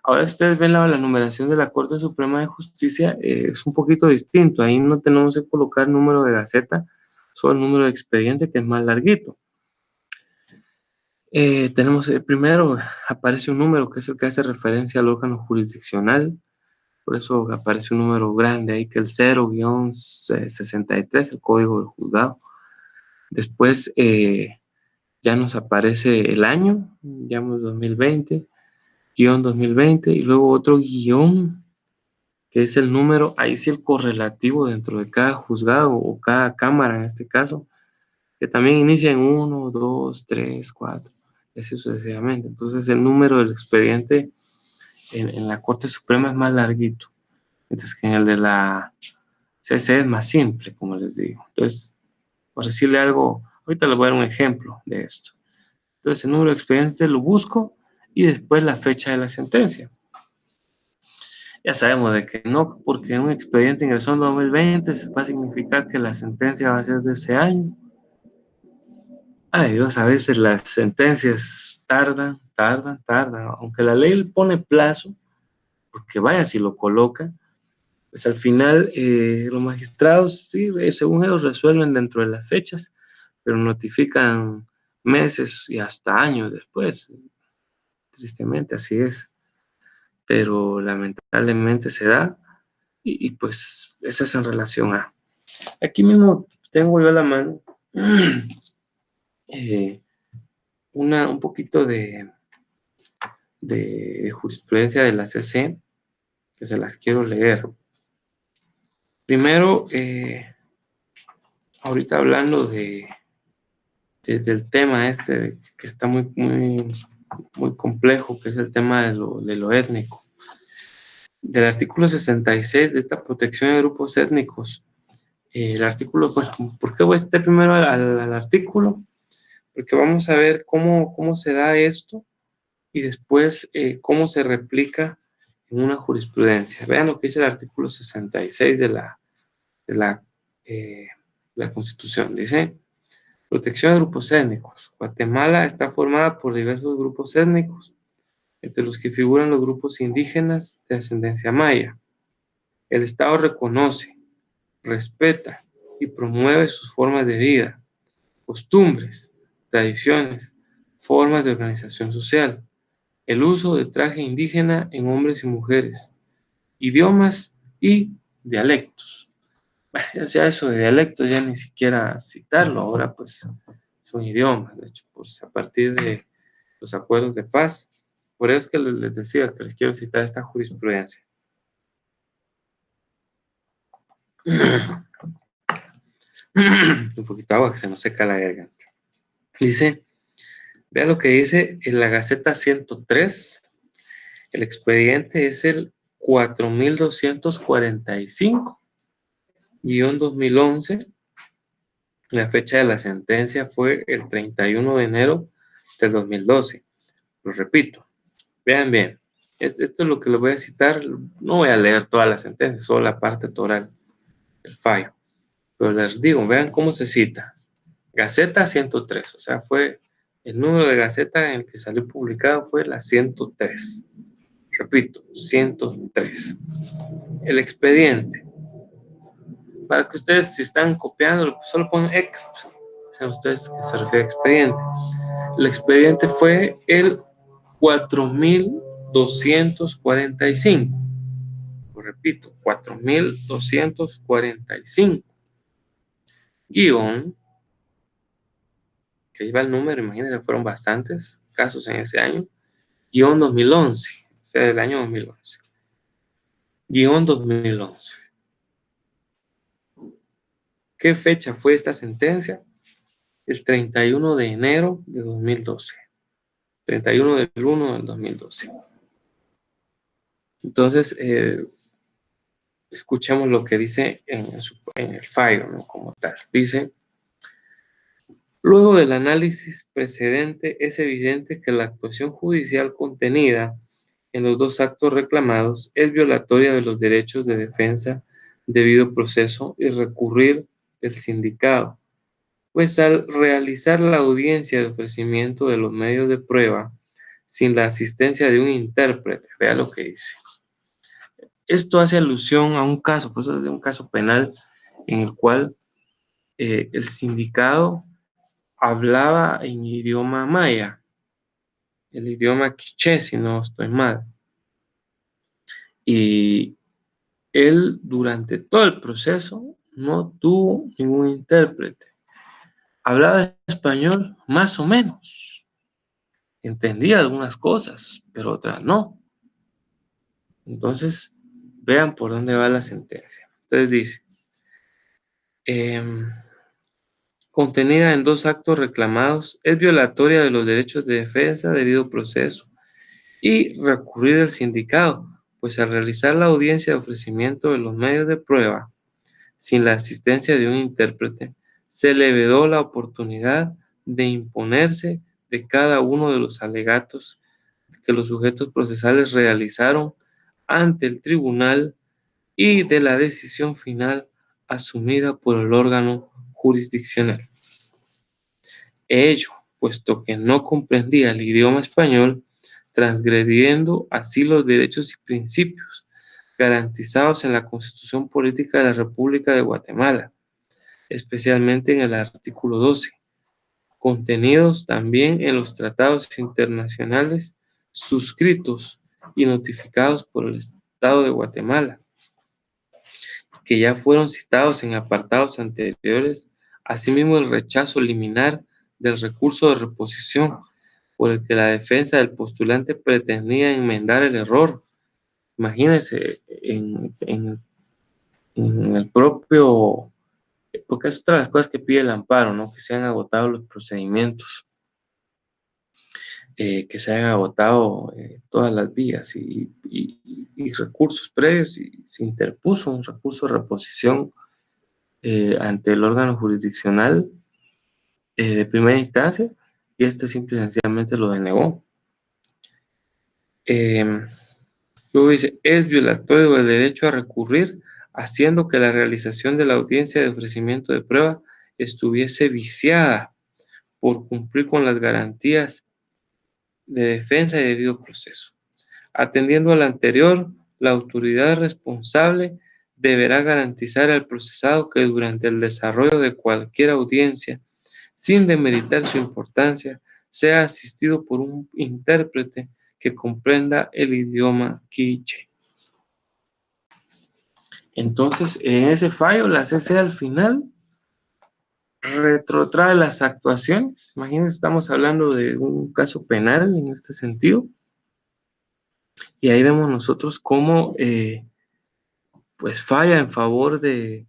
Ahora ustedes ven la numeración de la Corte Suprema de Justicia, es un poquito distinto. Ahí no tenemos que colocar número de gaceta, solo el número de expediente, que es más larguito. Tenemos primero, aparece un número que es el que hace referencia al órgano jurisdiccional. Por eso aparece un número grande ahí, que el 0-63, el código del juzgado. Después ya nos aparece el año, digamos 2020, guión 2020, y luego otro guión, que es el número, ahí sí el correlativo dentro de cada juzgado o cada cámara en este caso, que también inicia en 1, 2, 3, 4, y así sucesivamente. Entonces el número del expediente en la Corte Suprema es más larguito, mientras que en el de la CC es más simple, como les digo. Entonces, por decirle algo, ahorita les voy a dar un ejemplo de esto. Entonces el número de expediente lo busco y después la fecha de la sentencia. Ya sabemos de que no, porque un expediente ingresó en 2020 va a significar que la sentencia va a ser de ese año. Ay Dios, a veces las sentencias tardan, aunque la ley pone plazo, porque vaya, si lo coloca, pues al final los magistrados, sí, según ellos resuelven dentro de las fechas, pero notifican meses y hasta años después. Tristemente así es, pero lamentablemente se da y pues esa es en relación a. Aquí mismo tengo yo a la mano eh, un poquito de jurisprudencia de la CC que se las quiero leer. Primero, ahorita hablando del tema este que está muy complejo, que es el tema de lo étnico. Del artículo 66 de esta protección de grupos étnicos. El artículo, pues, ¿por qué voy a estar primero al artículo? Porque vamos a ver cómo se da esto y después cómo se replica en una jurisprudencia. Vean lo que dice el artículo 66 de la, eh, de la Constitución. Dice, protección de grupos étnicos. Guatemala está formada por diversos grupos étnicos, entre los que figuran los grupos indígenas de ascendencia maya. El Estado reconoce, respeta y promueve sus formas de vida, costumbres, tradiciones, formas de organización social, el uso de traje indígena en hombres y mujeres, idiomas y dialectos. Ya sea eso de dialectos, ya ni siquiera citarlo, ahora pues son idiomas, de hecho, pues a partir de los acuerdos de paz, por eso es que les decía que les quiero citar esta jurisprudencia. Un poquito de agua que se nos seca la garganta. Dice, vea lo que dice en la Gaceta 103, el expediente es el 4245-2011. La fecha de la sentencia fue el 31 de enero del 2012. Lo repito, vean bien. Esto es lo que les voy a citar. No voy a leer toda la sentencia, solo la parte toral del fallo. Pero les digo, vean cómo se cita. Gaceta 103, o sea, fue el número de Gaceta en el que salió publicado fue la 103. Repito, 103. El expediente. Para que ustedes, si están copiando, solo ponen ex. Sean ustedes que se refiere a expediente. El expediente fue el 4245. Lo repito, 4245. Guión, que iba el número, imagínense, fueron bastantes casos en ese año. Guión 2011, o sea, del año 2011. Guión 2011. ¿Qué fecha fue esta sentencia? El 31 de enero de 2012. 31 del 1 del 2012. Entonces, escuchemos lo que dice en el fallo, ¿no? Como tal. Dice, luego del análisis precedente, es evidente que la actuación judicial contenida en los dos actos reclamados es violatoria de los derechos de defensa, debido proceso y recurrir del sindicado, pues al realizar la audiencia de ofrecimiento de los medios de prueba sin la asistencia de un intérprete, vea lo que dice. Esto hace alusión a un caso, pues es de un caso penal en el cual el sindicado hablaba en idioma maya, el idioma quiché, si no estoy mal. Y él durante todo el proceso no tuvo ningún intérprete. Hablaba español más o menos. Entendía algunas cosas, pero otras no. Entonces, vean por dónde va la sentencia. Entonces dice, contenida en dos actos reclamados, es violatoria de los derechos de defensa, debido proceso y recurrir al sindicado, pues al realizar la audiencia de ofrecimiento de los medios de prueba, sin la asistencia de un intérprete, se le vedó la oportunidad de imponerse de cada uno de los alegatos que los sujetos procesales realizaron ante el tribunal y de la decisión final asumida por el órgano jurisdiccional. Ello, puesto que no comprendía el idioma español, transgrediendo así los derechos y principios garantizados en la Constitución Política de la República de Guatemala, especialmente en el artículo 12, contenidos también en los tratados internacionales suscritos y notificados por el Estado de Guatemala, que ya fueron citados en apartados anteriores, asimismo el rechazo liminar del recurso de reposición, por el que la defensa del postulante pretendía enmendar el error. Imagínense, en el propio, porque es otra de las cosas que pide el amparo, ¿no? Que se han agotado los procedimientos, que se hayan agotado todas las vías y recursos previos, y se interpuso un recurso de reposición ante el órgano jurisdiccional de primera instancia, y este simple y sencillamente lo denegó. Luego dice, es violatorio del derecho a recurrir, haciendo que la realización de la audiencia de ofrecimiento de prueba estuviese viciada por cumplir con las garantías de defensa y debido proceso. Atendiendo al anterior, la autoridad responsable deberá garantizar al procesado que durante el desarrollo de cualquier audiencia, sin demeritar su importancia, sea asistido por un intérprete que comprenda el idioma quiché. Entonces, en ese fallo, la CC al final retrotrae las actuaciones. Imagínense, estamos hablando de un caso penal en este sentido, y ahí vemos nosotros cómo pues falla en favor del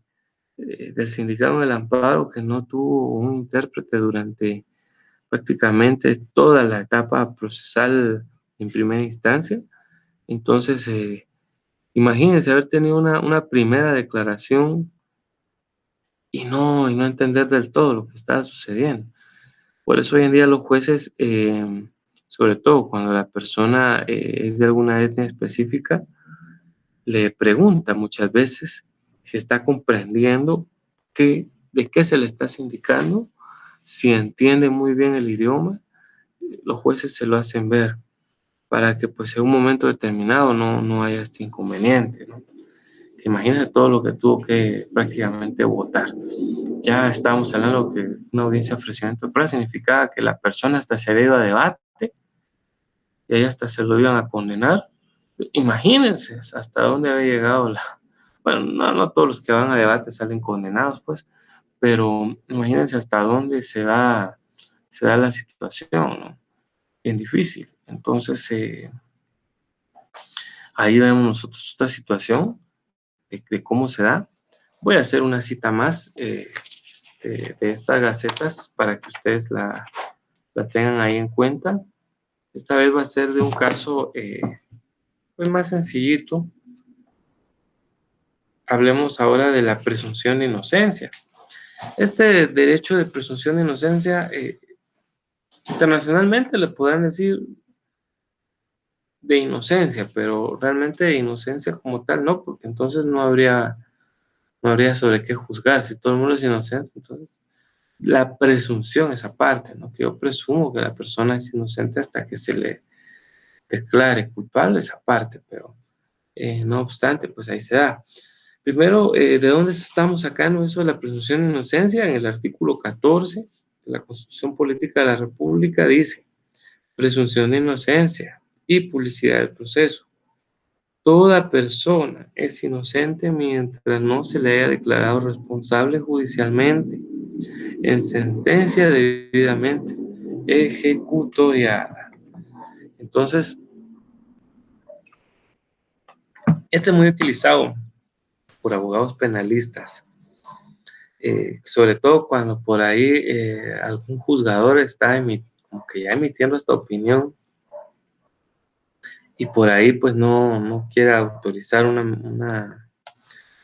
sindicato del amparo, que no tuvo un intérprete durante prácticamente toda la etapa procesal en primera instancia. Entonces, imagínense haber tenido una primera declaración y no entender del todo lo que estaba sucediendo. Por eso hoy en día los jueces, sobre todo cuando la persona es de alguna etnia específica, le pregunta muchas veces si está comprendiendo de qué se le está indicando, si entiende muy bien el idioma. Los jueces se lo hacen ver para que pues en un momento determinado no haya este inconveniente, ¿no? Imagínate todo lo que tuvo que prácticamente votar. Ya estábamos hablando que una audiencia de ofrecimiento de prueba significaba que la persona hasta se había ido a debate y ahí hasta se lo iban a condenar. Imagínense hasta dónde había llegado bueno, no todos los que van a debate salen condenados, pues, pero imagínense hasta dónde se da la situación, ¿no? Bien difícil. Entonces, ahí vemos nosotros esta situación de cómo se da. Voy a hacer una cita más de estas gacetas para que ustedes la tengan ahí en cuenta. Esta vez va a ser de un caso pues más sencillito. Hablemos ahora de la presunción de inocencia. Este derecho de presunción de inocencia, internacionalmente le podrán decir de inocencia, pero realmente de inocencia como tal no, porque entonces no habría sobre qué juzgar. Si todo el mundo es inocente, entonces la presunción, esa parte, ¿no? Que yo presumo que la persona es inocente hasta que se le declare culpable, esa parte, pero no obstante, pues ahí se da. Primero, ¿de dónde estamos sacando eso de la presunción de inocencia? En el artículo 14 de la Constitución Política de la República dice: presunción de inocencia y publicidad del proceso. Toda persona es inocente mientras no se le haya declarado responsable judicialmente en sentencia debidamente ejecutoriada. Entonces, este es muy utilizado por abogados penalistas, sobre todo cuando por ahí algún juzgador está como que ya emitiendo esta opinión y por ahí pues no quiere autorizar una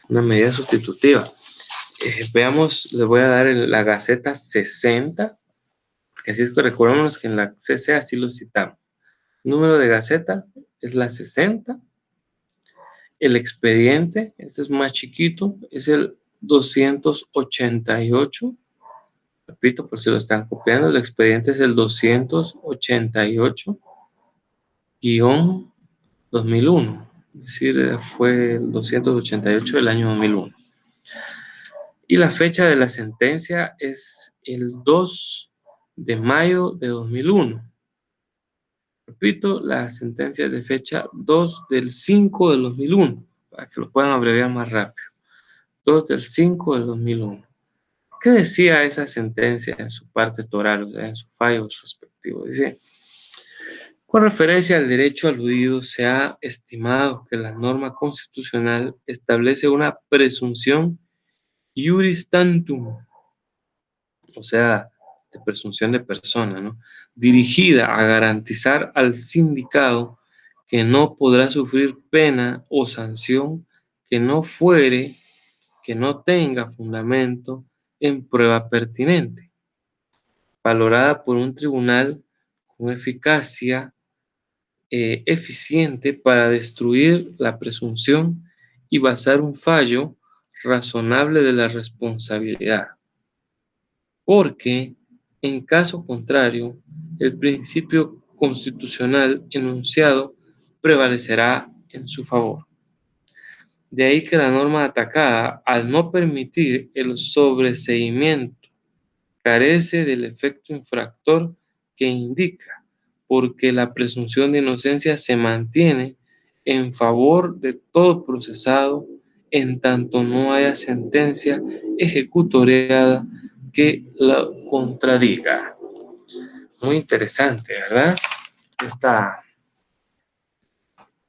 medida sustitutiva. Veamos, les voy a dar la Gaceta 60, porque así es que recordemos que en la CC así lo citamos. Número de Gaceta es la 60. El expediente, este es más chiquito, es el 288. Repito, por si lo están copiando, el expediente es el 288-2001. Es decir, fue el 288 del año 2001. Y la fecha de la sentencia es el 2 de mayo de 2001. Repito, la sentencia es de fecha 2 del 5 del 2001, para que lo puedan abreviar más rápido. 2 del 5 del 2001. ¿Qué decía esa sentencia en su parte toral, o sea, en su fallo respectivo? Dice: con referencia al derecho aludido, se ha estimado que la norma constitucional establece una presunción iuris tantum, o sea, de presunción de persona, ¿no?, dirigida a garantizar al sindicado que no podrá sufrir pena o sanción que no tenga fundamento en prueba pertinente, valorada por un tribunal con eficacia eficiente para destruir la presunción y basar un fallo razonable de la responsabilidad, porque en caso contrario, el principio constitucional enunciado prevalecerá en su favor. De ahí que la norma atacada, al no permitir el sobreseimiento, carece del efecto infractor que indica, porque la presunción de inocencia se mantiene en favor de todo procesado en tanto no haya sentencia ejecutoriada que la contradiga. Muy interesante, ¿verdad?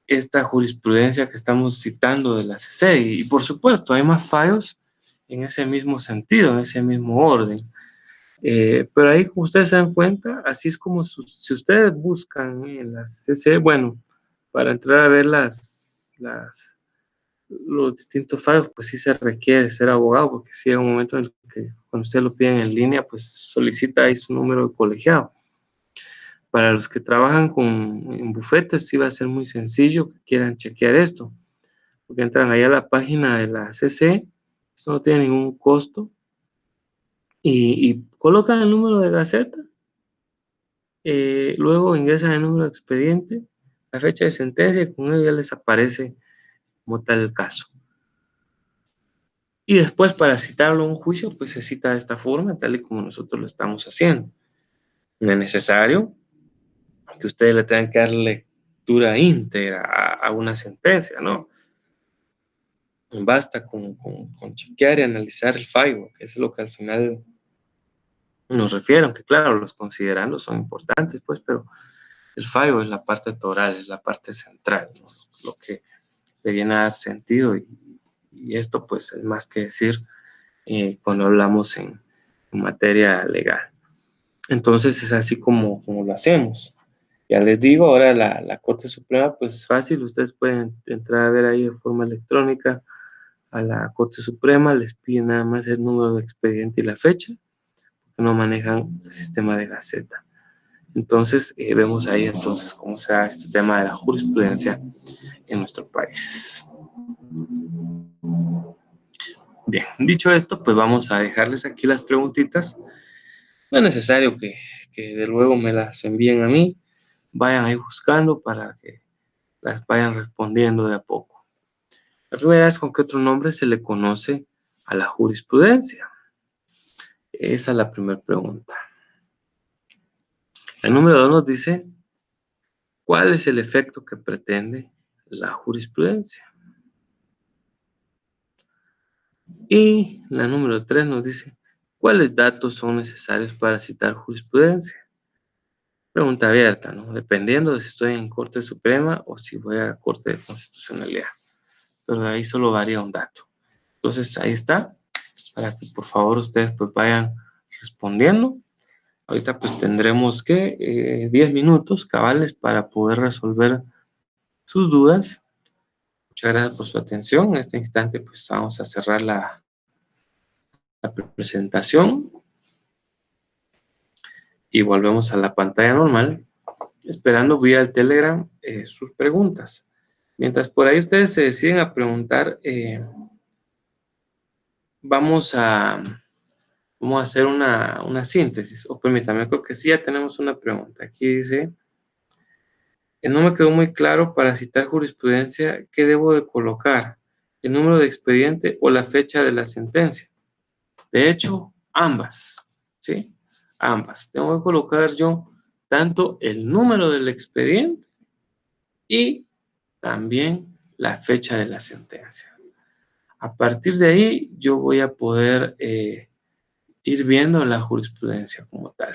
Esta jurisprudencia que estamos citando de la CC. Y por supuesto, hay más fallos en ese mismo sentido, en ese mismo orden. Pero ahí, como ustedes se dan cuenta, así es como si ustedes buscan en la CC, bueno, para entrar a ver los distintos fallos, pues sí se requiere ser abogado, porque sí hay un momento en el que cuando ustedes lo piden en línea, pues solicita ahí su número de colegiado. Para los que trabajan en bufetes, sí va a ser muy sencillo que quieran chequear esto, porque entran ahí a la página de la CC, eso no tiene ningún costo, y colocan el número de Gaceta. Luego ingresan el número de expediente, la fecha de sentencia, y con ello ya les aparece como tal el caso. Y después, para citarlo a un juicio, pues se cita de esta forma, tal y como nosotros lo estamos haciendo. No es necesario que ustedes le tengan que dar lectura íntegra a una sentencia, ¿no? Basta con chequear y analizar el fallo, que es lo que al final nos refiere, aunque claro, los considerandos son importantes, pues, pero el fallo es la parte toral, es la parte central, ¿no?, lo que le viene a dar sentido, y esto pues es más que decir cuando hablamos en materia legal. Entonces es así como lo hacemos. Ya les digo, ahora la Corte Suprema, pues es fácil, ustedes pueden entrar a ver ahí de forma electrónica a la Corte Suprema, les piden nada más el número de expediente y la fecha, porque no manejan el sistema de Gaceta. Entonces vemos ahí entonces cómo se da este tema de la jurisprudencia en nuestro país. Bien, dicho esto, pues vamos a dejarles aquí las preguntitas. No es necesario que de luego me las envíen a mí, vayan ahí buscando para que las vayan respondiendo de a poco. La primera es: ¿con qué otro nombre se le conoce a la jurisprudencia? Esa es la primera pregunta. El número 2 nos dice: ¿cuál es el efecto que pretende la jurisprudencia? Y la número 3 nos dice: ¿cuáles datos son necesarios para citar jurisprudencia? Pregunta abierta, ¿no? Dependiendo de si estoy en Corte Suprema o si voy a Corte de Constitucionalidad. Pero ahí solo varía un dato. Entonces ahí está, para que por favor ustedes pues vayan respondiendo. Ahorita pues tendremos que 10 minutos cabales para poder resolver sus dudas. Muchas gracias por su atención. En este instante pues vamos a cerrar la presentación y volvemos a la pantalla normal, esperando vía el Telegram sus preguntas. Mientras por ahí ustedes se deciden a preguntar, vamos a Vamos a hacer una síntesis. O permítame, creo que sí ya tenemos una pregunta. Aquí dice, no me quedó muy claro para citar jurisprudencia, ¿qué debo de colocar? ¿El número de expediente o la fecha de la sentencia? De hecho, ambas, ¿sí? Ambas. Tengo que colocar yo tanto el número del expediente y también la fecha de la sentencia. A partir de ahí, yo voy a poder ir viendo la jurisprudencia como tal.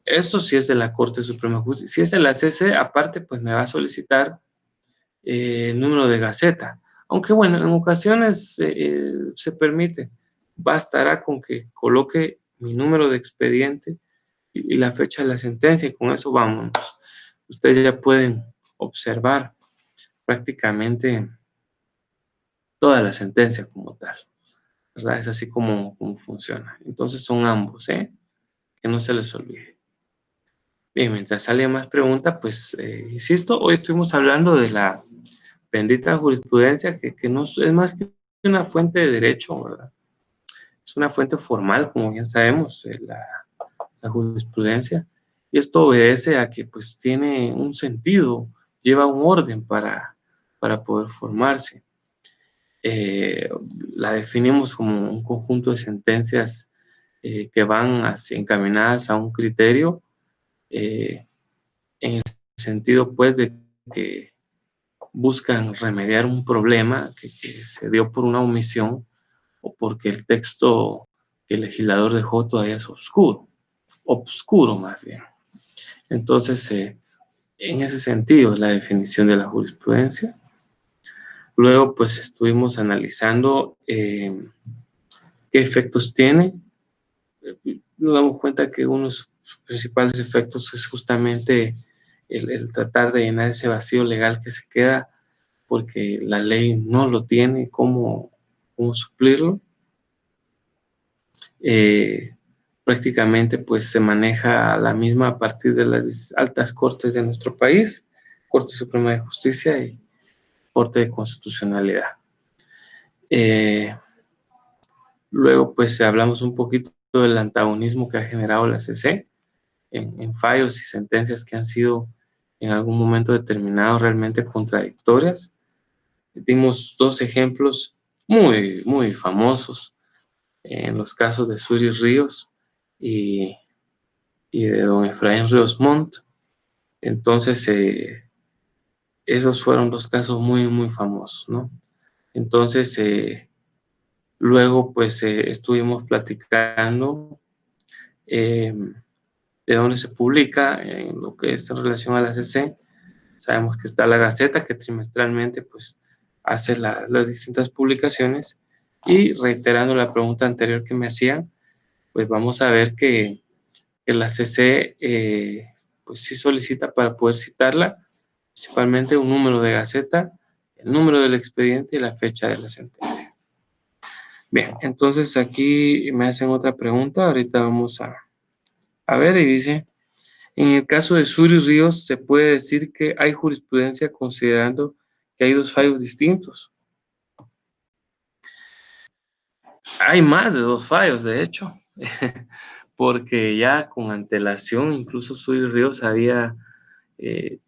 Esto sí es de la Corte Suprema de Justicia. Si es de la CC, aparte, pues me va a solicitar el número de gaceta. Aunque bueno, en ocasiones se permite. Bastará con que coloque mi número de expediente y la fecha de la sentencia y con eso vámonos. Ustedes ya pueden observar prácticamente toda la sentencia como tal, ¿verdad? Es así como funciona. Entonces son ambos, ¿eh? Que no se les olvide. Bien, mientras salen más preguntas, pues insisto, hoy estuvimos hablando de la bendita jurisprudencia que no es más que una fuente de derecho, ¿verdad? Es una fuente formal, como bien sabemos, la jurisprudencia, y esto obedece a que pues tiene un sentido, lleva un orden para poder formarse. Eh, la definimos como un conjunto de sentencias que van encaminadas a un criterio, en el sentido pues de que buscan remediar un problema que se dio por una omisión o porque el texto que el legislador dejó todavía es obscuro más bien. Entonces, en ese sentido es la definición de la jurisprudencia. Luego, pues estuvimos analizando qué efectos tiene. Nos damos cuenta que uno de sus principales efectos es justamente el tratar de llenar ese vacío legal que se queda porque la ley no lo tiene cómo suplirlo. Prácticamente pues se maneja la misma a partir de las altas cortes de nuestro país, Corte Suprema de Justicia y Corte de Constitucionalidad. Luego pues hablamos un poquito del antagonismo que ha generado la CC en fallos y sentencias que han sido en algún momento determinado realmente contradictorias. Dimos dos ejemplos muy famosos en los casos de Suri Ríos y de don Efraín Ríos Montt. Entonces, esos fueron dos casos muy famosos, ¿no? Entonces, luego, pues, estuvimos platicando de dónde se publica, en lo que es en relación a la CC. Sabemos que está la Gaceta, que trimestralmente, pues, hace las distintas publicaciones. Y reiterando la pregunta anterior que me hacían, pues vamos a ver que la CC pues sí solicita para poder citarla, principalmente un número de gaceta, el número del expediente y la fecha de la sentencia. Bien, entonces aquí me hacen otra pregunta, ahorita vamos a ver, y dice, en el caso de Suri Ríos, ¿se puede decir que hay jurisprudencia considerando que hay dos fallos distintos? Hay más de dos fallos, de hecho, porque ya con antelación, incluso Suri Ríos había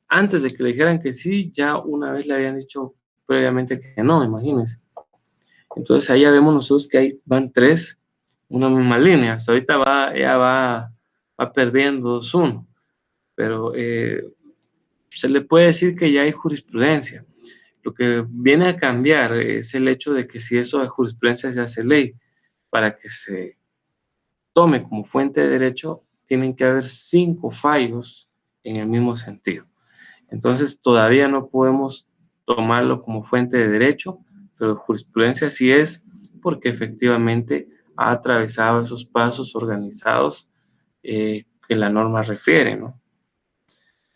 antes de que le dijeran que sí, ya una vez le habían dicho previamente que no, imagínense. Entonces ahí ya vemos nosotros que ahí van tres, una misma línea. Hasta ahorita ya va perdiendo 2-1, pero se le puede decir que ya hay jurisprudencia. Lo que viene a cambiar es el hecho de que si eso de jurisprudencia se hace ley, para que se tome como fuente de derecho, tienen que haber 5 fallos en el mismo sentido. Entonces todavía no podemos tomarlo como fuente de derecho, pero jurisprudencia sí es porque efectivamente ha atravesado esos pasos organizados que la norma refiere, ¿no?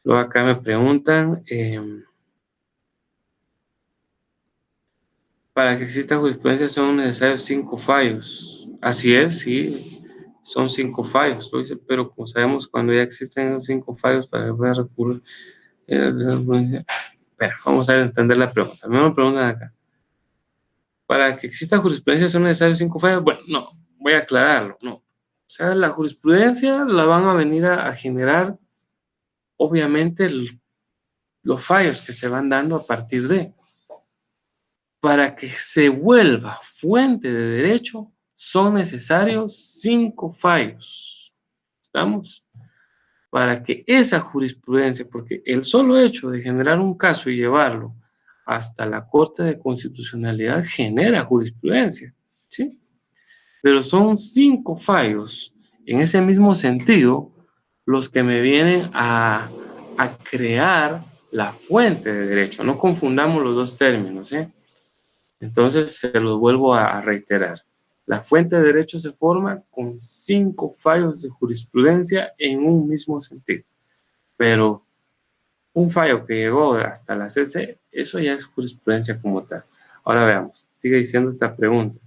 Luego acá me preguntan, para que exista jurisprudencia son necesarios 5 fallos. Así es, sí, son 5 fallos, lo dice, pero como sabemos, cuando ya existen esos 5 fallos para que pueda recurrir la jurisprudencia. Espera, vamos a entender la pregunta. Me preguntan acá. Para que exista jurisprudencia son necesarios 5 fallos. Bueno, no. voy a aclararlo, no. O sea, la jurisprudencia la van a venir a generar, obviamente, los fallos que se van dando a partir de. Para que se vuelva fuente de derecho, son necesarios 5 fallos. ¿Estamos? Para que esa jurisprudencia, porque el solo hecho de generar un caso y llevarlo hasta la Corte de Constitucionalidad genera jurisprudencia, ¿sí? Pero son 5 fallos en ese mismo sentido los que me vienen a crear la fuente de derecho. No confundamos los dos términos, ¿eh? Entonces, se los vuelvo a reiterar. La fuente de derecho se forma con 5 fallos de jurisprudencia en un mismo sentido. Pero un fallo que llegó hasta la CC, eso ya es jurisprudencia como tal. Ahora veamos, sigue diciendo esta pregunta.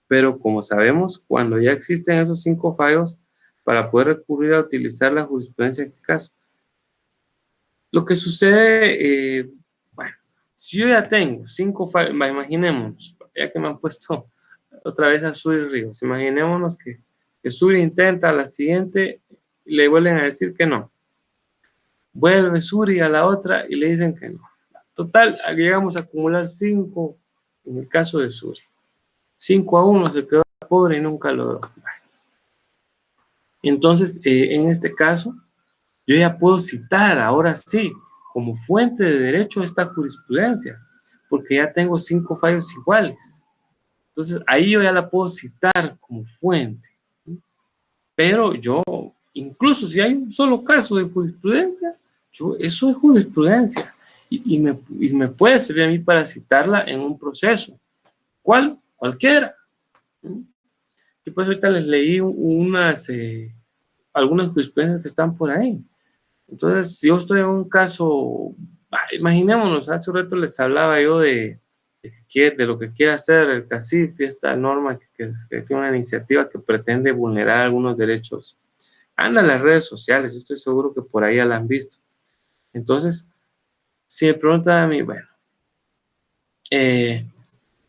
Pero como sabemos, cuando ya existen esos 5 fallos, para poder recurrir a utilizar la jurisprudencia, ¿en qué caso? Lo que sucede, bueno, si yo ya tengo 5 fallos, imaginémonos, ya que me han puesto otra vez a Suri Ríos, imaginémonos que Suri intenta a la siguiente y le vuelven a decir que no. Vuelve Suri a la otra y le dicen que no. Total, llegamos a acumular 5 en el caso de Suri. 5-1 se quedó pobre y nunca lo logró. Entonces, en este caso, yo ya puedo citar ahora sí como fuente de derecho esta jurisprudencia, porque ya tengo 5 fallos iguales. Entonces, ahí yo ya la puedo citar como fuente. Pero yo, incluso si hay un solo caso de jurisprudencia, eso es jurisprudencia. Y me puede servir a mí para citarla en un proceso. ¿Cuál? Cualquiera. Y pues ahorita les leí algunas jurisprudencias que están por ahí. Entonces, si yo estoy en un caso, imaginémonos, hace un rato les hablaba yo de lo que quiere hacer el CACIF, esta norma que tiene una iniciativa que pretende vulnerar algunos derechos. Anda en las redes sociales, yo estoy seguro que por ahí ya la han visto. Entonces, si me preguntan a mí, bueno,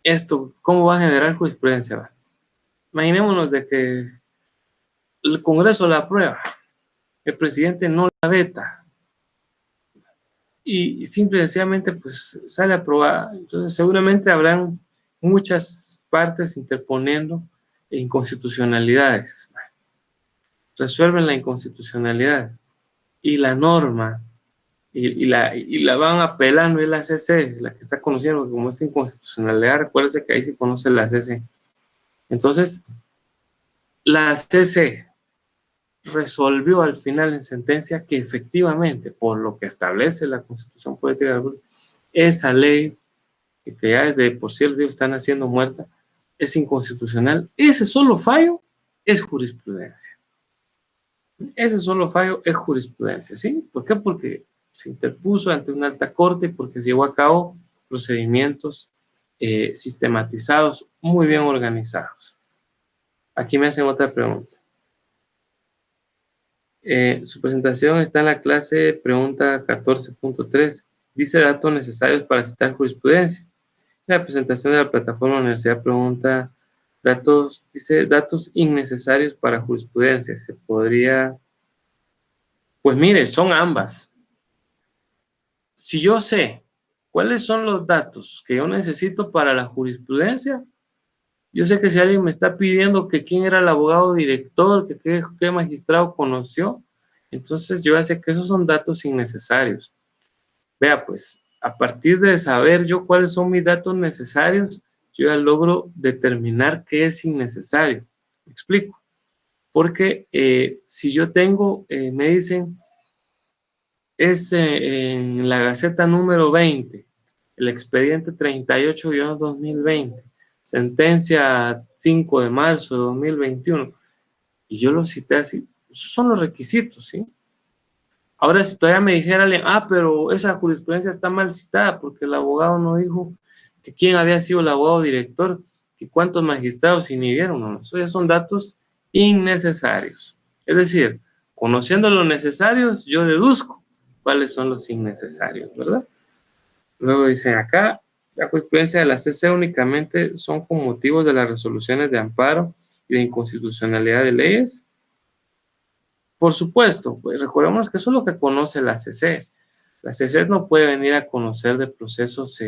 esto, ¿cómo va a generar jurisprudencia? Imaginémonos de que el Congreso la aprueba, el presidente no la veta, y simple y sencillamente pues sale aprobada. Entonces seguramente habrán muchas partes interponiendo inconstitucionalidades. Resuelven la inconstitucionalidad y la norma y la van apelando, es la CC, la que está conociendo como es inconstitucionalidad. Recuérdese que ahí se conoce la CC. Entonces, la CC resolvió al final en sentencia que efectivamente, por lo que establece la Constitución Política, esa ley, que ya desde por sí les digo, están haciendo muerta, es inconstitucional. Ese solo fallo es jurisprudencia. Ese solo fallo es jurisprudencia, ¿sí? ¿Por qué? Porque se interpuso ante una alta corte, porque se llevó a cabo procedimientos sistematizados, muy bien organizados. Aquí me hacen otra pregunta. Su presentación está en la clase pregunta 14.3. Dice datos necesarios para citar jurisprudencia. La presentación de la plataforma universidad pregunta dice datos innecesarios para jurisprudencia. Se podría, pues mire, son ambas. Si yo sé cuáles son los datos que yo necesito para la jurisprudencia, yo sé que si alguien me está pidiendo que quién era el abogado director, que qué magistrado conoció, entonces yo ya sé que esos son datos innecesarios. Vea, pues, a partir de saber yo cuáles son mis datos necesarios, yo ya logro determinar qué es innecesario. ¿Me explico? Porque si yo tengo, me dicen, es en la Gaceta número 20, el expediente 38-2020, sentencia 5 de marzo de 2021, y yo lo cité así, esos son los requisitos, ¿sí? Ahora, si todavía me dijera, pero esa jurisprudencia está mal citada porque el abogado no dijo que quién había sido el abogado director y cuántos magistrados inhibieron, no, eso ya son datos innecesarios. Es decir, conociendo los necesarios, yo deduzco cuáles son los innecesarios, ¿verdad? Luego dicen acá, La jurisprudencia de la CC únicamente son con motivos de las resoluciones de amparo y de inconstitucionalidad de leyes. Por supuesto, pues recordemos que eso es lo que conoce la CC. La CC no puede venir a conocer de procesos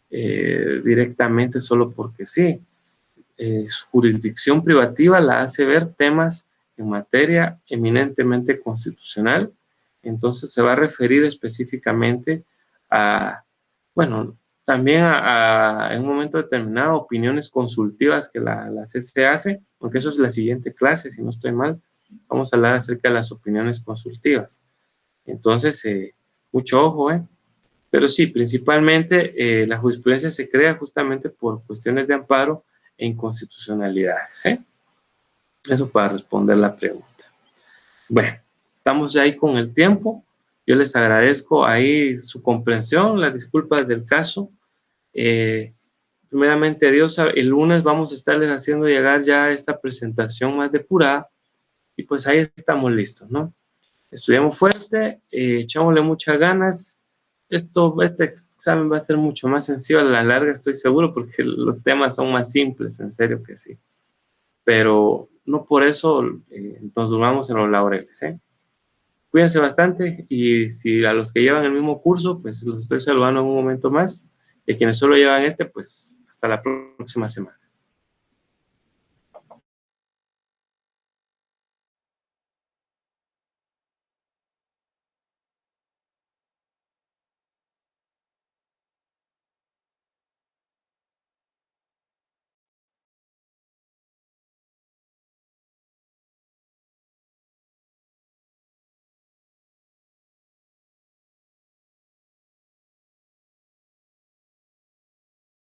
directamente solo porque sí. Su jurisdicción privativa la hace ver temas en materia eminentemente constitucional. Entonces se va a referir específicamente a, bueno, también en un momento determinado, opiniones consultivas que la CC hace, aunque eso es la siguiente clase, si no estoy mal, vamos a hablar acerca de las opiniones consultivas. Entonces, mucho ojo, pero sí, principalmente la jurisprudencia se crea justamente por cuestiones de amparo e inconstitucionalidades, ¿eh? Eso para responder la pregunta. Bueno, estamos ya ahí con el tiempo. Yo les agradezco ahí su comprensión, las disculpas del caso. Primeramente, Dios, el lunes vamos a estarles haciendo llegar ya esta presentación más depurada y pues ahí estamos listos, ¿no? Estudiamos fuerte, echámosle muchas ganas. Este examen va a ser mucho más sencillo a la larga, estoy seguro, porque los temas son más simples, en serio que sí. Pero no por eso nos durmamos en los laureles, ¿eh? Cuídense bastante y si a los que llevan el mismo curso, pues los estoy saludando en un momento más. Y a quienes solo llevan este, pues hasta la próxima semana.